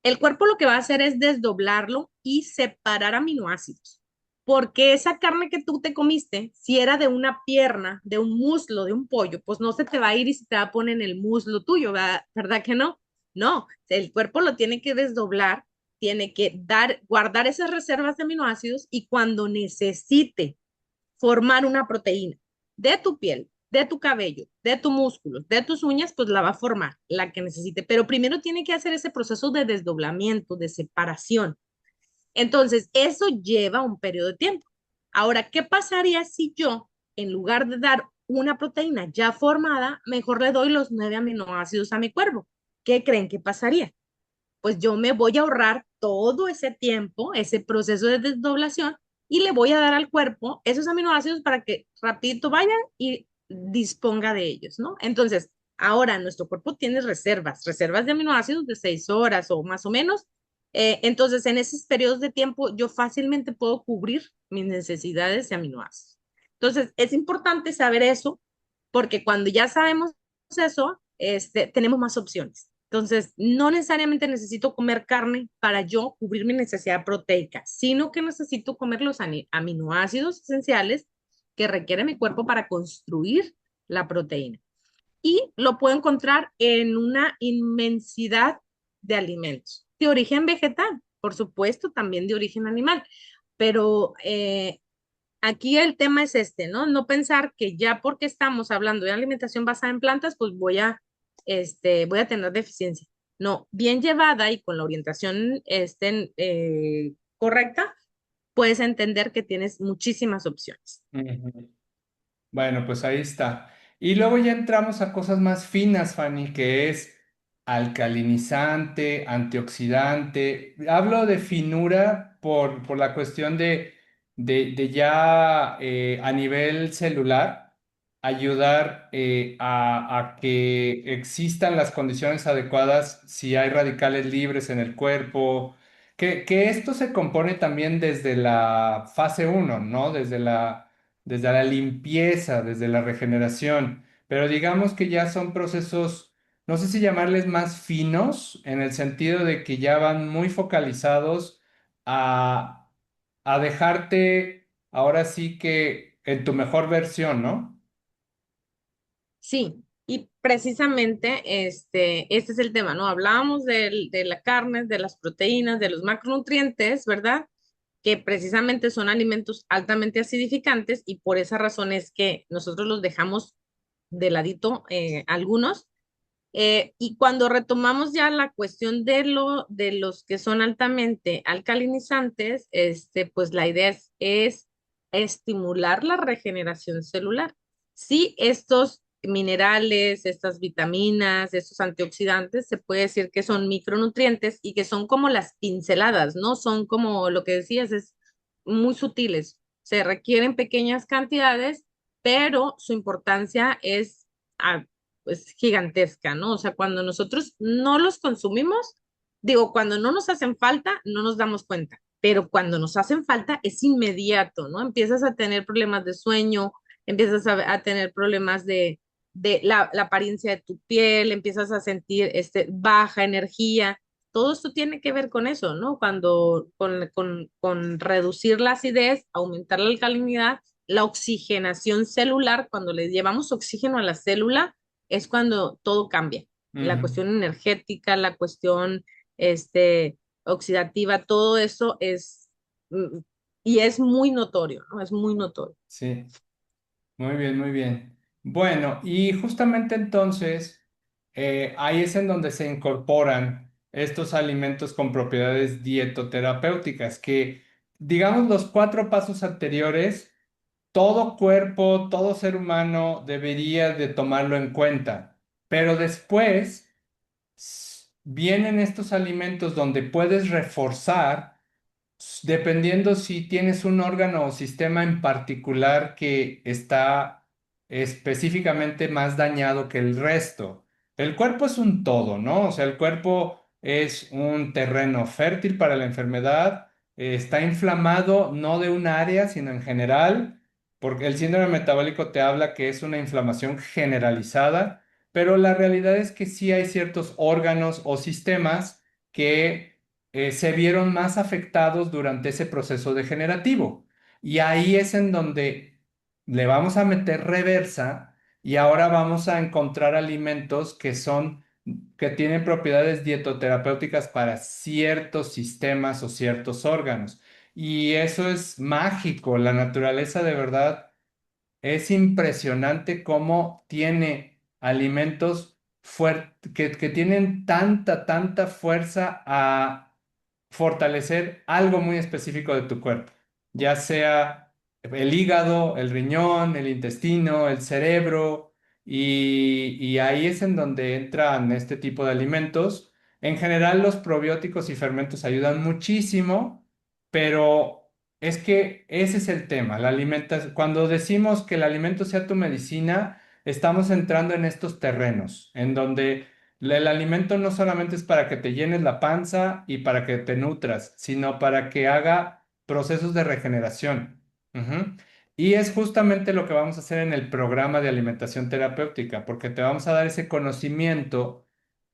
El cuerpo lo que va a hacer es desdoblarlo y separar aminoácidos. Porque esa carne que tú te comiste, si era de una pierna, de un muslo, de un pollo, pues no se te va a ir y se te va a poner en el muslo tuyo, ¿verdad que no? No, el cuerpo lo tiene que desdoblar, tiene que guardar esas reservas de aminoácidos y cuando necesite formar una proteína de tu piel, de tu cabello, de tus músculos, de tus uñas, pues la va a formar la que necesite. Pero primero tiene que hacer ese proceso de desdoblamiento, de separación. Entonces, eso lleva un periodo de tiempo. Ahora, ¿qué pasaría si yo, en lugar de dar una proteína ya formada, mejor le doy los 9 aminoácidos a mi cuerpo? ¿Qué creen que pasaría? Pues yo me voy a ahorrar todo ese tiempo, ese proceso de desdoblación, y le voy a dar al cuerpo esos aminoácidos para que rapidito vaya y disponga de ellos, ¿no? Entonces, ahora nuestro cuerpo tiene reservas de aminoácidos de 6 horas o más o menos. Entonces, en esos periodos de tiempo, yo fácilmente puedo cubrir mis necesidades de aminoácidos. Entonces, es importante saber eso porque cuando ya sabemos eso, tenemos más opciones. Entonces, no necesariamente necesito comer carne para yo cubrir mi necesidad proteica, sino que necesito comer los aminoácidos esenciales que requiere mi cuerpo para construir la proteína. Y lo puedo encontrar en una inmensidad de alimentos, de origen vegetal, por supuesto, también de origen animal, pero aquí el tema es este, ¿no? No pensar que ya porque estamos hablando de alimentación basada en plantas, pues voy a tener deficiencia. No, bien llevada y con la orientación correcta, puedes entender que tienes muchísimas opciones. Ujú. Bueno, pues ahí está. Y luego ya entramos a cosas más finas, Fanny, que es alcalinizante, antioxidante. Hablo de finura por la cuestión de ya a nivel celular, ayudar a que existan las condiciones adecuadas si hay radicales libres en el cuerpo. Que esto se compone también desde la fase uno, ¿no? Desde la limpieza, desde la regeneración, pero digamos que ya son procesos, no sé si llamarles más finos, en el sentido de que ya van muy focalizados a, a dejarte ahora sí que en tu mejor versión, ¿no? Sí, y precisamente este es el tema, ¿no? Hablábamos de la carne, de las proteínas, de los macronutrientes, ¿verdad? Que precisamente son alimentos altamente acidificantes y por esa razón es que nosotros los dejamos de ladito algunos. Y cuando retomamos ya la cuestión de los que son altamente alcalinizantes, pues la idea es estimular la regeneración celular. Sí, estos minerales, estas vitaminas, estos antioxidantes, se puede decir que son micronutrientes y que son como las pinceladas, ¿no? Son como lo que decías, es muy sutiles. Se requieren pequeñas cantidades, pero su importancia es pues gigantesca, ¿no? O sea, cuando nosotros no los consumimos, digo, cuando no nos hacen falta, no nos damos cuenta, pero cuando nos hacen falta es inmediato, ¿no? Empiezas a tener problemas de sueño, empiezas a tener problemas de la apariencia de tu piel, empiezas a sentir baja energía. Todo esto tiene que ver con eso, ¿no? Con reducir la acidez, aumentar la alcalinidad, la oxigenación celular, cuando le llevamos oxígeno a la célula, es cuando todo cambia. La Ujú. cuestión energética, la cuestión este, oxidativa, todo eso mm, y es muy notorio, ¿no? Es muy notorio. Sí, muy bien, muy bien. Bueno, y justamente entonces ahí es en donde se incorporan estos alimentos con propiedades dietoterapéuticas, que digamos los cuatro pasos anteriores todo cuerpo, todo ser humano debería de tomarlo en cuenta. Pero después vienen estos alimentos donde puedes reforzar dependiendo si tienes un órgano o sistema en particular que está específicamente más dañado que el resto. El cuerpo es un todo, ¿no? O sea, el cuerpo es un terreno fértil para la enfermedad, está inflamado no de un área, sino en general, porque el síndrome metabólico te habla que es una inflamación generalizada, pero la realidad es que sí hay ciertos órganos o sistemas que se vieron más afectados durante ese proceso degenerativo. Y ahí es en donde le vamos a meter reversa y ahora vamos a encontrar alimentos que tienen propiedades dietoterapéuticas para ciertos sistemas o ciertos órganos. Y eso es mágico. La naturaleza de verdad es impresionante cómo tiene alimentos que tienen tanta fuerza a fortalecer algo muy específico de tu cuerpo, ya sea el hígado, el riñón, el intestino, el cerebro, y ahí es en donde entran este tipo de alimentos. En general, los probióticos y fermentos ayudan muchísimo, pero es que ese es el tema. Cuando decimos que el alimento sea tu medicina, estamos entrando en estos terrenos, en donde el alimento no solamente es para que te llenes la panza y para que te nutras, sino para que haga procesos de regeneración. Ujú. Y es justamente lo que vamos a hacer en el programa de alimentación terapéutica, porque te vamos a dar ese conocimiento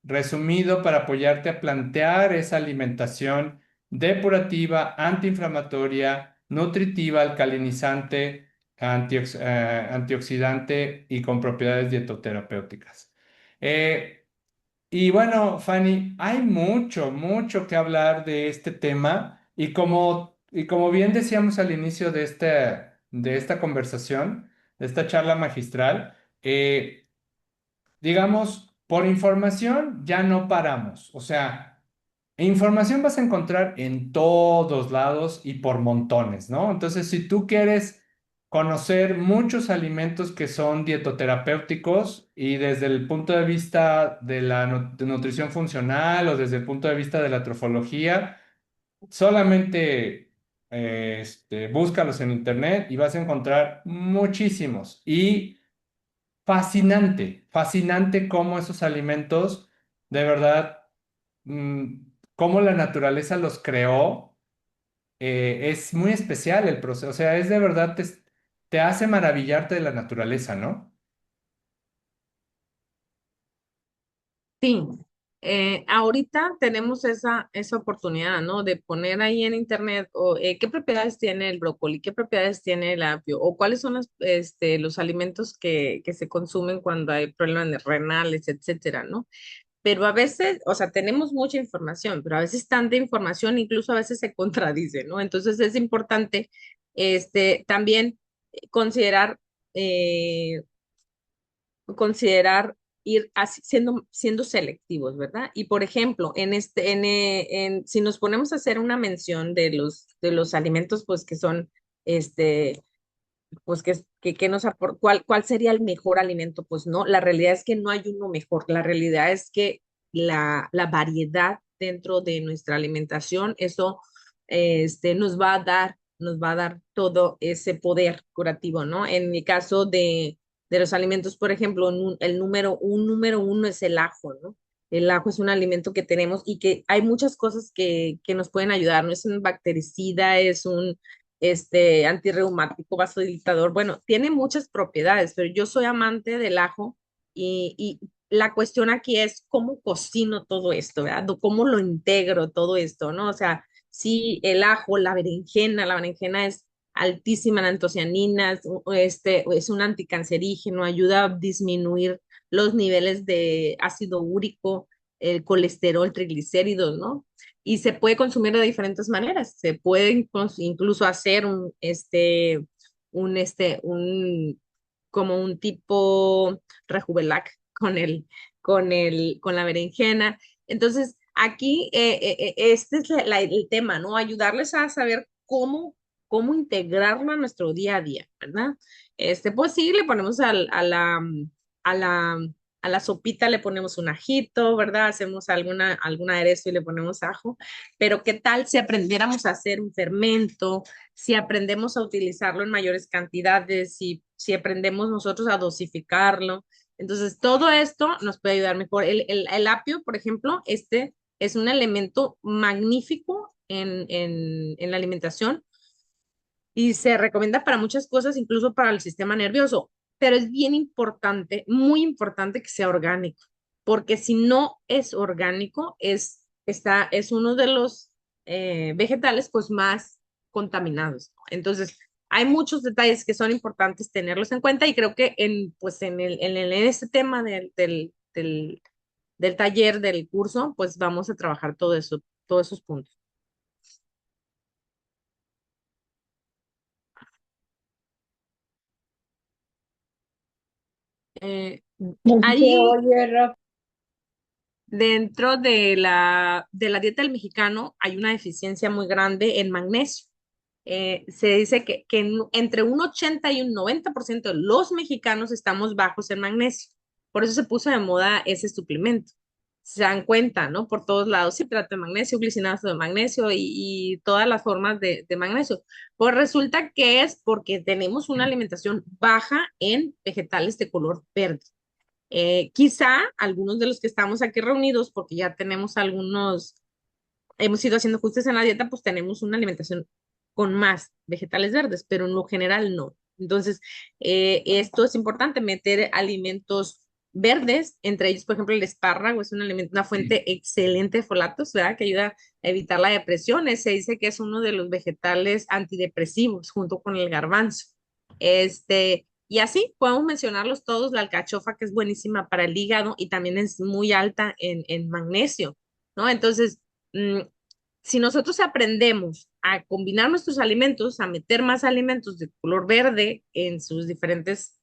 resumido para apoyarte a plantear esa alimentación depurativa, antiinflamatoria, nutritiva, alcalinizante, antioxidante y con propiedades dietoterapéuticas. Eh, y bueno, Fanny, hay mucho que hablar de este tema y como bien decíamos al inicio de esta conversación, de esta charla magistral. Digamos, por información ya no paramos. O sea, información vas a encontrar en todos lados y por montones, ¿no? Entonces, si tú quieres conocer muchos alimentos que son dietoterapéuticos y desde el punto de vista de la de nutrición funcional o desde el punto de vista de la trofología, solamente búscalos en internet y vas a encontrar muchísimos. Y fascinante, fascinante cómo esos alimentos, de verdad, cómo la naturaleza los creó. Es muy especial el proceso, o sea, es de verdad, te hace maravillarte de la naturaleza, ¿no? Sí, ahorita tenemos esa oportunidad, ¿no? De poner ahí en internet qué propiedades tiene el brócoli, qué propiedades tiene el apio, o cuáles son los alimentos que se consumen cuando hay problemas renales, etcétera, ¿no? Pero a veces, o sea, tenemos mucha información, pero a veces tanta información incluso a veces se contradice, ¿no? Entonces es importante también considerar eh, considerar ir siendo selectivos, ¿verdad? Y por ejemplo, si nos ponemos a hacer una mención de los alimentos, pues que son, este, pues que ¿cuál sería el mejor alimento? Pues no, la realidad es que no hay uno mejor, la realidad es que la variedad dentro de nuestra alimentación, eso nos va a dar todo ese poder curativo, ¿no? En mi caso de los alimentos, por ejemplo, un número uno es el ajo, ¿no? El ajo es un alimento que tenemos y que hay muchas cosas que nos pueden ayudar, ¿no? Es un bactericida, es un antirreumático, vasodilatador. Bueno, tiene muchas propiedades, pero yo soy amante del ajo y la cuestión aquí es cómo cocino todo esto, ¿verdad? ¿Cómo lo integro todo esto, ¿no? O sea, sí, el ajo, la berenjena es altísima en antocianinas, es un anticancerígeno, ayuda a disminuir los niveles de ácido úrico, el colesterol, triglicéridos, ¿no? Y se puede consumir de diferentes maneras. Se puede incluso hacer como un tipo rejuvelac con la berenjena. Entonces, aquí este es el tema, ¿no? Ayudarles a saber cómo integrarlo a nuestro día a día, ¿verdad? Pues sí, le ponemos a la, a la sopita le ponemos un ajito, ¿verdad? Hacemos algún aderezo y le ponemos ajo, pero ¿qué tal si aprendiéramos a hacer un fermento, si aprendemos a utilizarlo en mayores cantidades, si aprendemos nosotros a dosificarlo? Entonces, todo esto nos puede ayudar mejor. El apio, por ejemplo, este es un elemento magnífico en la alimentación y se recomienda para muchas cosas, incluso para el sistema nervioso, pero es bien importante, muy importante que sea orgánico, porque si no es orgánico, es uno de los vegetales pues más contaminados. Entonces, hay muchos detalles que son importantes tenerlos en cuenta y creo que pues en este tema del taller, del curso, pues vamos a trabajar todo eso, todos esos puntos. Eh, No se Ahí oye, Rafa. dentro de la dieta del mexicano hay una deficiencia muy grande en magnesio. Se dice que entre un 80 y un 90% de los mexicanos estamos bajos en magnesio. Por eso se puso de moda ese suplemento. Se dan cuenta, ¿no? Por todos lados, citrato de magnesio, glicinato de magnesio y todas las formas de magnesio. Pues resulta que es porque tenemos una alimentación baja en vegetales de color verde. Quizá algunos de los que estamos aquí reunidos, porque ya tenemos hemos ido haciendo ajustes en la dieta, pues tenemos una alimentación con más vegetales verdes, pero en lo general no. Entonces, esto es importante, meter alimentos verdes, entre ellos, por ejemplo, el espárrago es un alimento, una fuente excelente de folatos, ¿verdad? Que ayuda a evitar la depresión. Se dice que es uno de los vegetales antidepresivos junto con el garbanzo. Y así podemos mencionarlos todos, la alcachofa que es buenísima para el hígado y también es muy alta en magnesio, ¿no? Entonces, mm, si nosotros aprendemos a combinar nuestros alimentos, a meter más alimentos de color verde en sus diferentes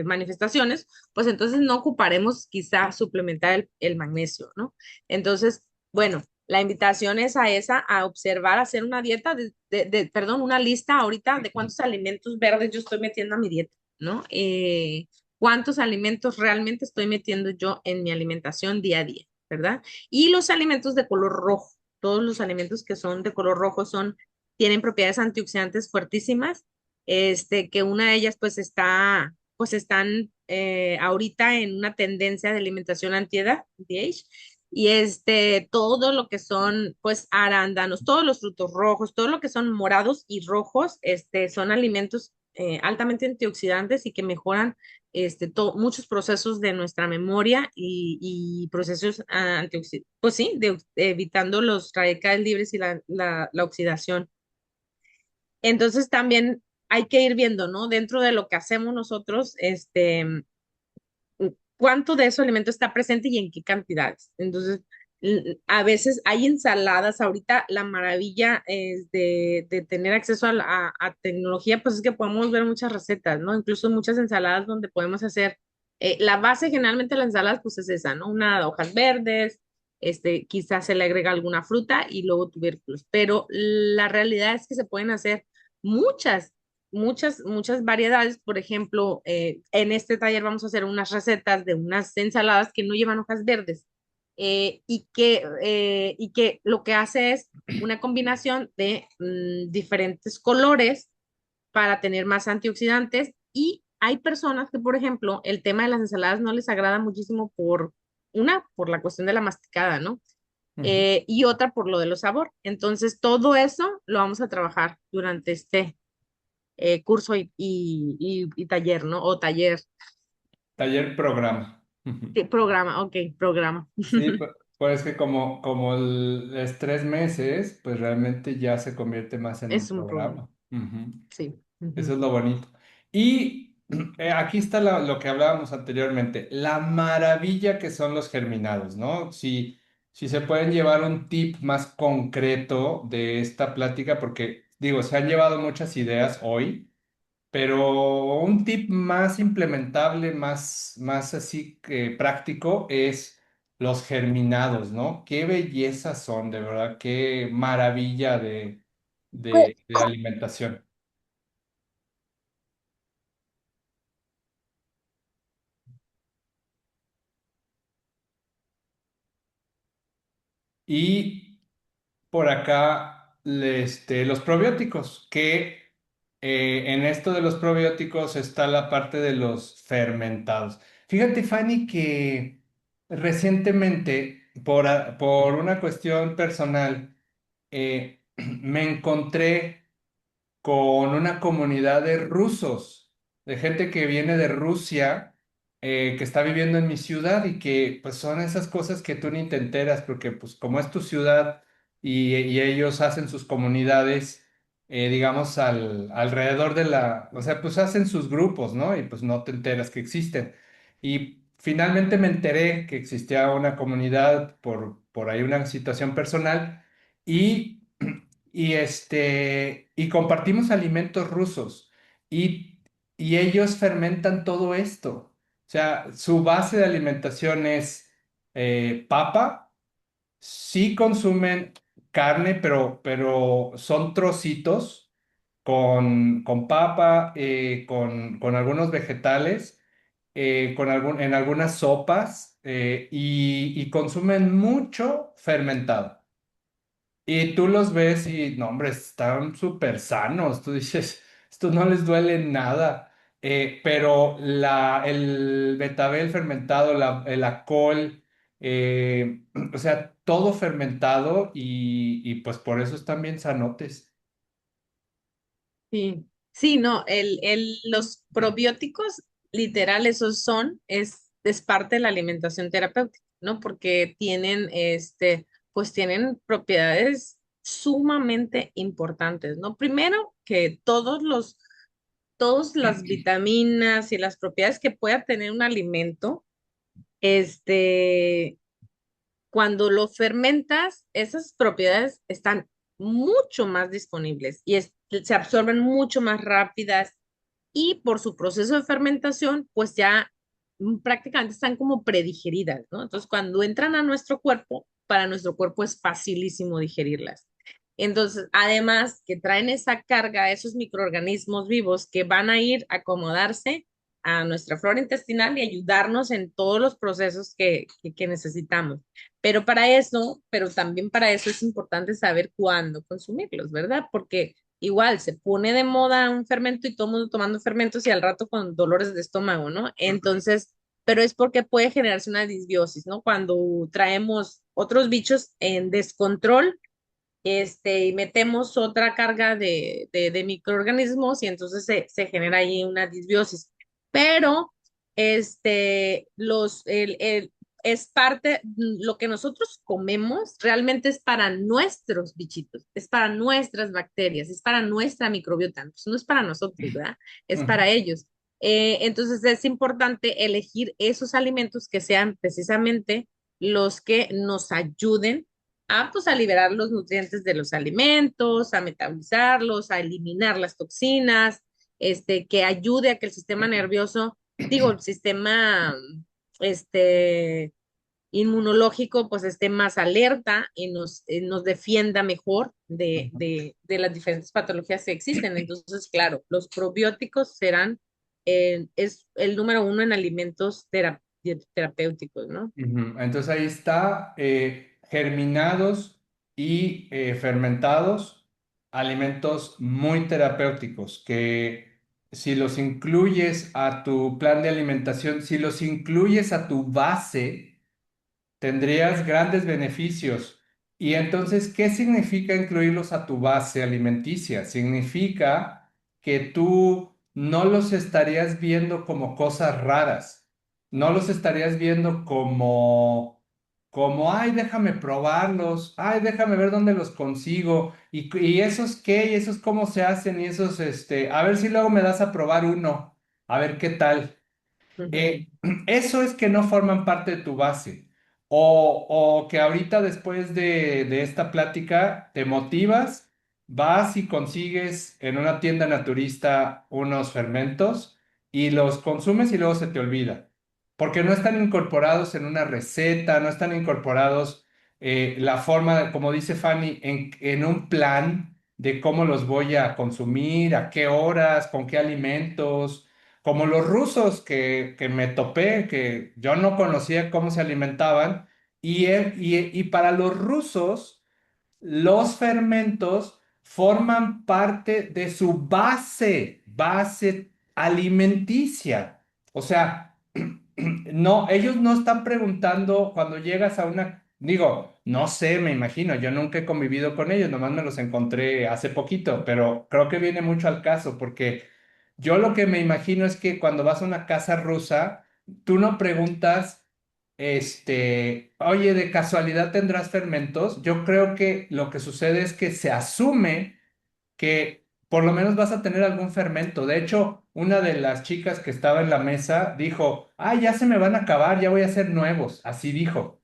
manifestaciones, pues entonces no ocuparemos quizá suplementar el magnesio, ¿no? Entonces, bueno, la invitación es a esa, a observar, hacer una dieta, perdón, una lista ahorita de cuántos alimentos verdes yo estoy metiendo a mi dieta, ¿no? Cuántos alimentos realmente estoy metiendo yo en mi alimentación día a día, ¿verdad? Y los alimentos de color rojo, todos los alimentos que son de color rojo tienen propiedades antioxidantes fuertísimas, que una de ellas pues están ahorita en una tendencia de alimentación anti-edad, anti-age, y todo lo que son, pues, arándanos, todos los frutos rojos, todo lo que son morados y rojos, son alimentos altamente antioxidantes y que mejoran muchos procesos de nuestra memoria y procesos pues sí, evitando los radicales libres y la oxidación. Entonces también hay que ir viendo, ¿no? Dentro de lo que hacemos nosotros, cuánto de ese alimento está presente y en qué cantidades. Entonces, a veces hay ensaladas, ahorita la maravilla es de tener acceso a tecnología, pues es que podemos ver muchas recetas, ¿no? Incluso muchas ensaladas donde podemos hacer, la base generalmente de las ensaladas pues es esa, ¿no? Una de hojas verdes, quizás se le agrega alguna fruta y luego tubérculos, pero la realidad es que se pueden hacer muchas muchas variedades. Por ejemplo, en este taller vamos a hacer unas recetas de unas ensaladas que no llevan hojas verdes y que lo que hace es una combinación de diferentes colores para tener más antioxidantes. Y hay personas que, por ejemplo, el tema de las ensaladas no les agrada muchísimo por la cuestión de la masticada, ¿no? Ujú. Y otra por lo de los sabor. Entonces, todo eso lo vamos a trabajar durante curso y taller, ¿no? O taller, Taller programa. Ujú. sí, programa, ok, programa. Sí, pues que como es 3 meses, pues realmente ya se convierte más en un Es un programa, programa. Ujú. sí. Eso Ujú. es lo bonito. Y aquí está lo que hablábamos anteriormente, la maravilla que son los germinados, ¿no? Si se pueden llevar un tip más concreto de esta plática, porque digo, se han llevado muchas ideas hoy, pero un tip más implementable, más así que práctico es los germinados, ¿no? Qué belleza son, de verdad, qué maravilla de alimentación. Y por acá, los probióticos, que en esto de los probióticos está la parte de los fermentados. Fíjate, Fanny, que recientemente, por una cuestión personal, me encontré con una comunidad de rusos, de gente que viene de Rusia, que está viviendo en mi ciudad y que pues son esas cosas que tú ni te enteras porque pues como es tu ciudad y ellos hacen sus comunidades, digamos, alrededor de o sea, pues hacen sus grupos, ¿no? Y pues no te enteras que existen. Y finalmente me enteré que existía una comunidad por ahí una situación personal y y compartimos alimentos rusos y, y ellos fermentan todo esto. O sea, su base de alimentación es papa, sí consumen carne, pero son trocitos con papa, con algunos vegetales, en algunas sopas y consumen mucho fermentado. Y tú los ves y, no, hombre, están súper sanos. Tú dices, esto no les duele nada. Pero el betabel fermentado, la col, o sea, todo fermentado y pues por eso están bien sanotes. Sí, sí, no, los probióticos, literal, esos es parte de la alimentación terapéutica, ¿no? Porque pues tienen propiedades sumamente importantes, ¿no? Primero, que todas las vitaminas y las propiedades que pueda tener un alimento, este, cuando lo fermentas, esas propiedades están mucho más disponibles y se absorben mucho más rápidas y por su proceso de fermentación, pues ya prácticamente están como predigeridas, ¿no? Entonces, cuando entran a nuestro cuerpo, para nuestro cuerpo es facilísimo digerirlas. Entonces, además que traen esa carga, esos microorganismos vivos que van a ir a acomodarse a nuestra flora intestinal y ayudarnos en todos los procesos que necesitamos. Pero también para eso es importante saber cuándo consumirlos, ¿verdad? Porque igual se pone de moda un fermento y todo el mundo tomando fermentos y al rato con dolores de estómago, ¿no? Entonces, pero es porque puede generarse una disbiosis, ¿no? Cuando traemos otros bichos en descontrol, y metemos otra carga de microorganismos y entonces se genera ahí una disbiosis. Pero, es parte, lo que nosotros comemos realmente es para nuestros bichitos, es para nuestras bacterias, es para nuestra microbiota, entonces no es para nosotros, ¿verdad? Es para Ujú. ellos. Entonces es importante elegir esos alimentos que sean precisamente los que nos ayuden pues, a liberar los nutrientes de los alimentos, a metabolizarlos, a eliminar las toxinas, que ayude a que el sistema nervioso, digo, el sistema, este, inmunológico, pues esté más alerta y nos defienda mejor de las diferentes patologías que existen. Entonces, claro, los probióticos serán, es el número uno en alimentos terapéuticos, ¿no? Ujú. Entonces ahí está, germinados y fermentados, alimentos muy terapéuticos que si los incluyes a tu plan de alimentación, si los incluyes a tu base, tendrías grandes beneficios. Y entonces, ¿qué significa incluirlos a tu base alimenticia? Significa que tú no los estarías viendo como cosas raras, no los estarías viendo ay, déjame probarlos, ay, déjame ver dónde los consigo, y esos qué, y esos cómo se hacen, y esos, a ver si luego me das a probar uno, a ver qué tal. Ujú, Eh, Eso es que no forman parte de tu base. O que ahorita después de esta plática te motivas, vas y consigues en una tienda naturista unos fermentos y los consumes y luego se te olvida. Porque no están incorporados en una receta, no están incorporados la forma, como dice Fanny, en un plan de cómo los voy a consumir, a qué horas, con qué alimentos como los rusos que me topé, que yo no conocía cómo se alimentaban, y para los rusos, los fermentos forman parte de su base alimenticia. O sea, no, ellos no están preguntando cuando llegas a digo, no sé, me imagino, yo nunca he convivido con ellos, nomás me los encontré hace poquito, pero creo que viene mucho al caso porque yo lo que me imagino es que cuando vas a una casa rusa, tú no preguntas, oye, ¿de casualidad tendrás fermentos? Yo creo que lo que sucede es que se asume que por lo menos vas a tener algún fermento. De hecho, una de las chicas que estaba en la mesa dijo, ah, ya se me van a acabar, ya voy a hacer nuevos. Así dijo.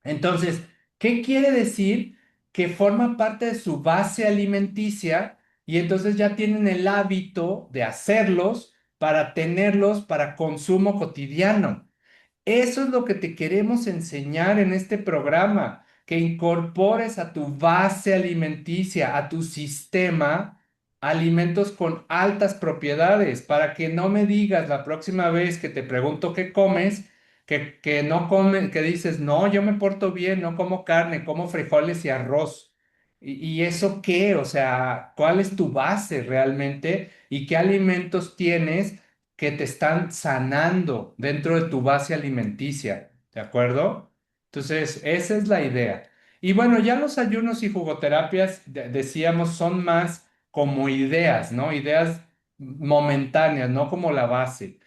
Entonces, ¿qué quiere decir? Que forma parte de su base alimenticia y entonces ya tienen el hábito de hacerlos para tenerlos para consumo cotidiano. Eso es lo que te queremos enseñar en este programa, que incorpores a tu base alimenticia, a tu sistema, alimentos con altas propiedades, para que no me digas la próxima vez que te pregunto qué comes, que no comes, que dices, no, yo me porto bien, no como carne, como frijoles y arroz. ¿Y eso qué? O sea, ¿cuál es tu base realmente? ¿Y qué alimentos tienes que te están sanando dentro de tu base alimenticia? ¿De acuerdo? Entonces, esa es la idea. Y bueno, ya los ayunos y jugoterapias, decíamos, son más como ideas, ¿no? Ideas momentáneas, no como la base.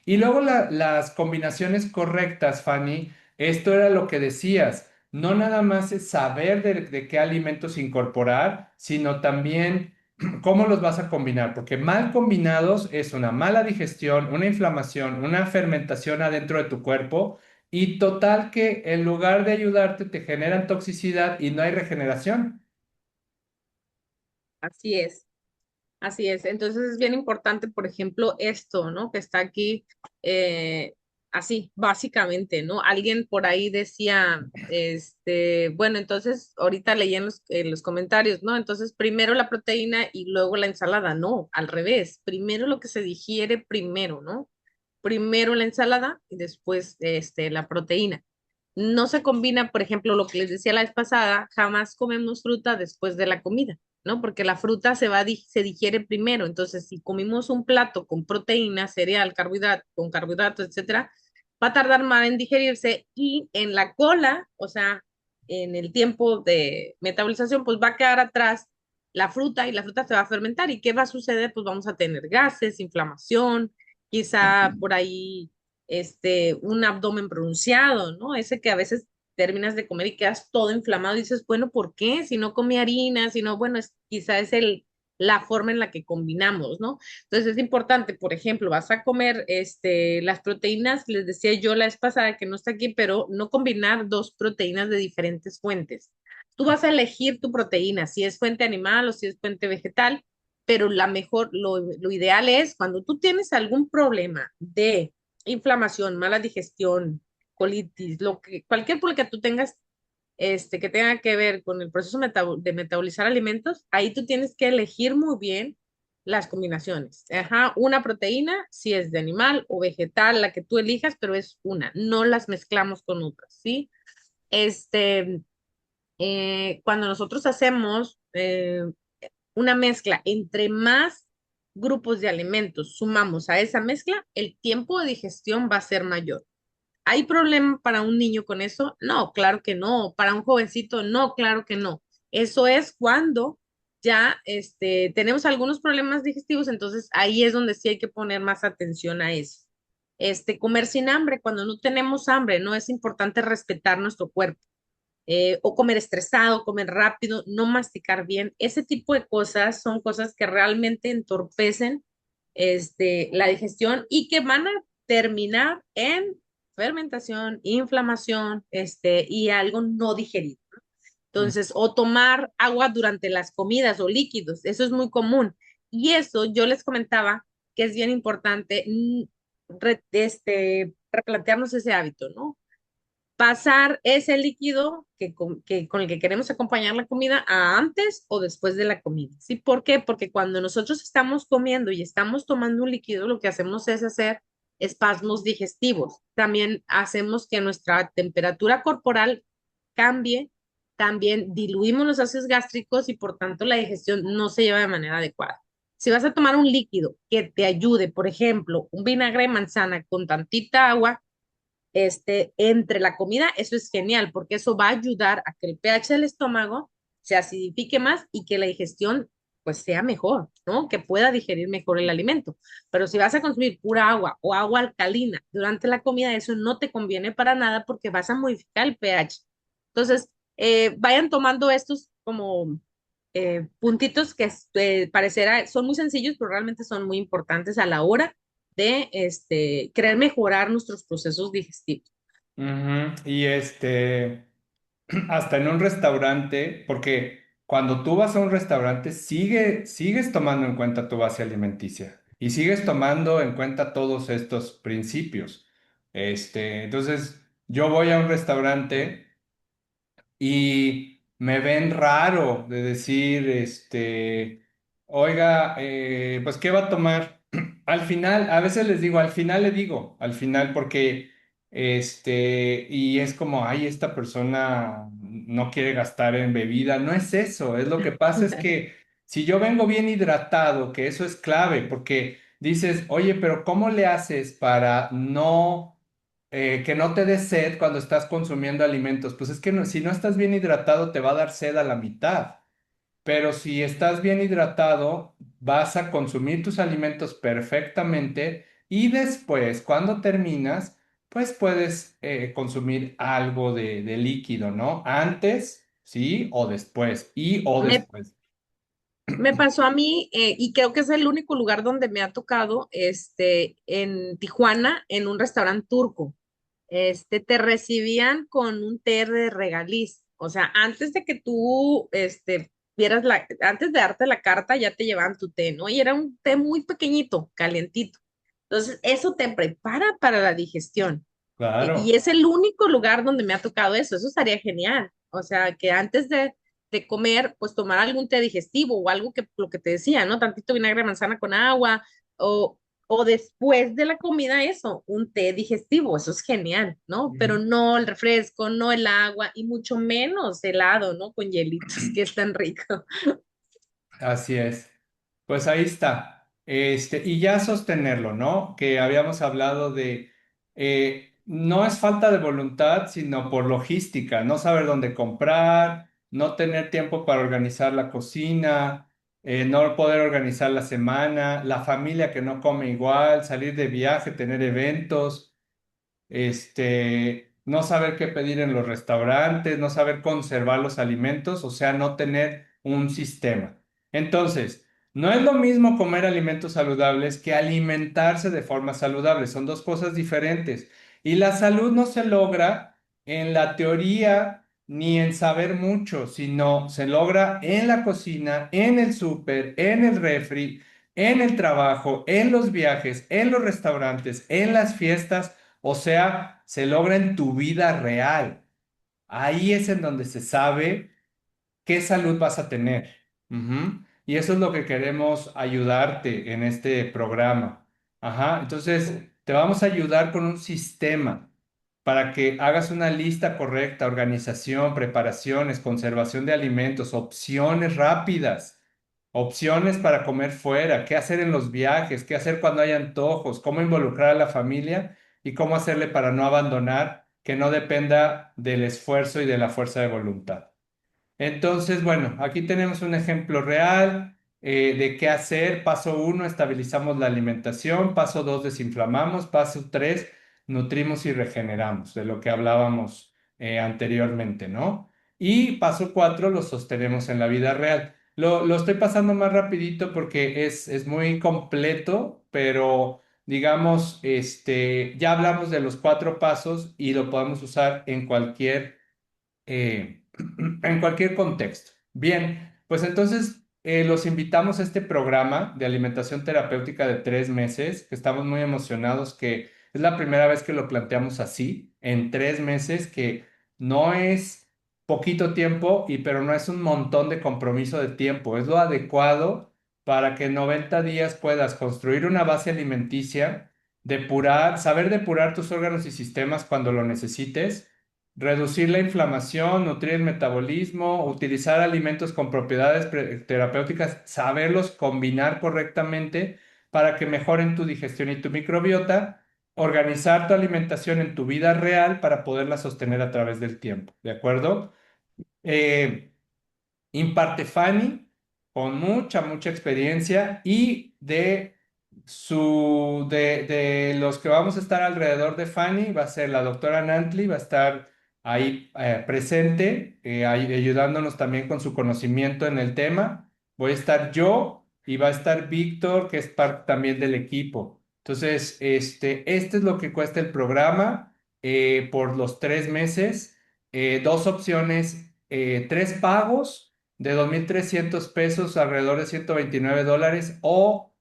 Y luego las combinaciones correctas, Fanny, esto era lo que decías. No nada más es saber de qué alimentos incorporar, sino también cómo los vas a combinar, porque mal combinados es una mala digestión, una inflamación, una fermentación adentro de tu cuerpo y total que en lugar de ayudarte te generan toxicidad y no hay regeneración. Así es. Así es. Entonces es bien importante, por ejemplo, esto, ¿no? Que está aquí, así, básicamente, ¿no? Alguien por ahí decía, bueno, entonces ahorita leí en los comentarios, ¿no? Entonces primero la proteína y luego la ensalada. No, al revés. Primero lo que se digiere primero, ¿no? Primero la ensalada y después, la proteína. No se combina, por ejemplo, lo que les decía la vez pasada, jamás comemos fruta después de la comida, ¿no? Porque la fruta se digiere primero. Entonces, si comimos un plato con proteína, cereal, carbohidrato, con carbohidratos, etcétera, va a tardar más en digerirse y en la cola, o sea, en el tiempo de metabolización, pues va a quedar atrás la fruta y la fruta se va a fermentar. ¿Y qué va a suceder? Pues vamos a tener gases, inflamación, quizá por ahí un abdomen pronunciado, ¿no? Ese que a veces terminas de comer y quedas todo inflamado y dices, bueno, ¿por qué? Si no comí harina, si no, bueno, quizá es la forma en la que combinamos, ¿no? Entonces es importante, por ejemplo, vas a comer las proteínas, les decía yo la vez pasada que no está aquí, pero no combinar dos proteínas de diferentes fuentes. Tú vas a elegir tu proteína, si es fuente animal o si es fuente vegetal, pero lo ideal es cuando tú tienes algún problema de inflamación, mala digestión, colitis, cualquier problema que tú tengas, que tenga que ver con el proceso de metabolizar alimentos, ahí tú tienes que elegir muy bien las combinaciones. Ajá, una proteína, si es de animal o vegetal, la que tú elijas, pero es una, no las mezclamos con otras, ¿sí? Este, cuando nosotros hacemos una mezcla, entre más grupos de alimentos sumamos a esa mezcla, el tiempo de digestión va a ser mayor. ¿Hay problema para un niño con eso? No, claro que no. Para un jovencito, no, claro que no. Eso es cuando ya tenemos algunos problemas digestivos, entonces ahí es donde sí hay que poner más atención a eso. Comer sin hambre, cuando no tenemos hambre, no es importante respetar nuestro cuerpo o comer estresado, comer rápido, no masticar bien. Ese tipo de cosas son cosas que realmente entorpecen la digestión y que van a terminar en fermentación, inflamación, y algo no digerido. Mm. Entonces, o tomar agua durante las comidas o líquidos, eso es muy común. Y eso yo les comentaba que es bien importante replantearnos ese hábito, ¿no? Pasar ese líquido con el que queremos acompañar la comida a antes o después de la comida. ¿Sí? ¿Por qué? Porque cuando nosotros estamos comiendo y estamos tomando un líquido, lo que hacemos es hacer espasmos digestivos. También hacemos que nuestra temperatura corporal cambie, también diluimos los ácidos gástricos y por tanto la digestión no se lleva de manera adecuada. Si vas a tomar un líquido que te ayude, por ejemplo, un vinagre de manzana con tantita agua, entre la comida, eso es genial, porque eso va a ayudar a que el pH del estómago se acidifique más y que la digestión pues sea mejor, ¿no? Que pueda digerir mejor el alimento. Pero si vas a consumir pura agua o agua alcalina durante la comida, eso no te conviene para nada porque vas a modificar el pH. Entonces, vayan tomando estos como puntitos que parecerá, son muy sencillos, pero realmente son muy importantes a la hora de querer mejorar nuestros procesos digestivos. Ujú. Y hasta en un restaurante, porque cuando tú vas a un restaurante, sigues tomando en cuenta tu base alimenticia y sigues tomando en cuenta todos estos principios. Entonces, yo voy a un restaurante y me ven raro de decir, oiga, pues, ¿qué va a tomar? Al final, a veces les digo, al final le digo, al final, porque, y es como, ay, esta persona no quiere gastar en bebida. No es eso, es lo que pasa es que si yo vengo bien hidratado, que eso es clave, porque dices, oye, pero ¿cómo le haces para no que no te dé sed cuando estás consumiendo alimentos? Pues es que si no estás bien hidratado te va a dar sed a la mitad, pero si estás bien hidratado vas a consumir tus alimentos perfectamente y después, cuando terminas, pues puedes consumir algo de líquido, ¿no? Antes, sí, o después, o Me, después. me pasó a mí, y creo que es el único lugar donde me ha tocado, en Tijuana, en un restaurante turco. Te recibían con un té de regaliz. O sea, antes de que tú, vieras antes de darte la carta ya te llevaban tu té, ¿no? Y era un té muy pequeñito, calientito. Entonces, eso te prepara para la digestión. Y Claro. es el único lugar donde me ha tocado eso. Eso estaría genial. O sea, que antes de comer, pues tomar algún té digestivo o algo que, lo que te decía, ¿no? Tantito vinagre de manzana con agua o, o después de la comida, eso, un té digestivo. Eso es genial, ¿no? Pero no el refresco, no el agua y mucho menos helado, ¿no? Con hielitos, que es tan rico. Así es. Pues ahí está. Y ya sostenerlo, ¿no? Que habíamos hablado de, no es falta de voluntad, sino por logística, no saber dónde comprar, no tener tiempo para organizar la cocina, no poder organizar la semana, la familia que no come igual, salir de viaje, tener eventos, no saber qué pedir en los restaurantes, no saber conservar los alimentos, o sea, no tener un sistema. Entonces, no es lo mismo comer alimentos saludables que alimentarse de forma saludable, son dos cosas diferentes. Y la salud no se logra en la teoría ni en saber mucho, sino se logra en la cocina, en el súper, en el refri, en el trabajo, en los viajes, en los restaurantes, en las fiestas, o sea, se logra en tu vida real. Ahí es en donde se sabe qué salud vas a tener. Ujú. Y eso es lo que queremos ayudarte en este programa. Ajá. Entonces, te vamos a ayudar con un sistema para que hagas una lista correcta, organización, preparaciones, conservación de alimentos, opciones rápidas, opciones para comer fuera, qué hacer en los viajes, qué hacer cuando hay antojos, cómo involucrar a la familia y cómo hacerle para no abandonar, que no dependa del esfuerzo y de la fuerza de voluntad. Entonces, bueno, aquí tenemos un ejemplo real de qué hacer. Paso uno, estabilizamos la alimentación. Paso dos, desinflamamos. Paso tres, nutrimos y regeneramos, de lo que hablábamos anteriormente, ¿no? Y paso cuatro, lo sostenemos en la vida real. Lo estoy pasando más rapidito porque es muy completo, pero digamos, ya hablamos de los cuatro pasos y lo podemos usar eh, en cualquier contexto. Bien, pues entonces los invitamos a este programa de alimentación terapéutica de 3 meses, que estamos muy emocionados, que es la primera vez que lo planteamos así, en 3 meses, que no es poquito tiempo, pero no es un montón de compromiso de tiempo, es lo adecuado para que en 90 días puedas construir una base alimenticia, depurar, saber depurar tus órganos y sistemas cuando lo necesites, reducir la inflamación, nutrir el metabolismo, utilizar alimentos con propiedades terapéuticas, saberlos combinar correctamente para que mejoren tu digestión y tu microbiota, organizar tu alimentación en tu vida real para poderla sostener a través del tiempo, ¿de acuerdo? Eh, Imparte Fanny con mucha experiencia y de los que vamos a estar alrededor de Fanny va a ser la doctora Nantli, va a estar ahí presente, ayudándonos también con su conocimiento en el tema. Voy a estar yo y va a estar Víctor, que es parte también del equipo. Entonces, este es lo que cuesta el programa por los 3 meses. Dos opciones, 3 pagos de 2.300 pesos, alrededor de $129, o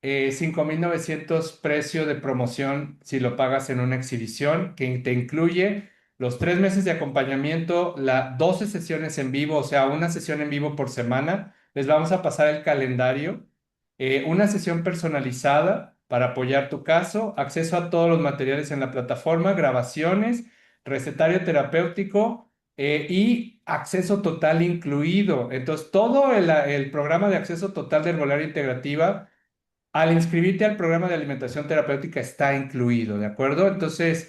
5.900 precio de promoción si lo pagas en una exhibición, que te incluye los 3 meses de acompañamiento, las 12 sesiones en vivo, o sea, una sesión en vivo por semana. Les vamos a pasar el calendario, una sesión personalizada para apoyar tu caso, acceso a todos los materiales en la plataforma, grabaciones, recetario terapéutico y acceso total incluido. Entonces, todo el programa de acceso total de Herbolaria Integrativa, al inscribirte al programa de alimentación terapéutica, está incluido, ¿de acuerdo? Entonces,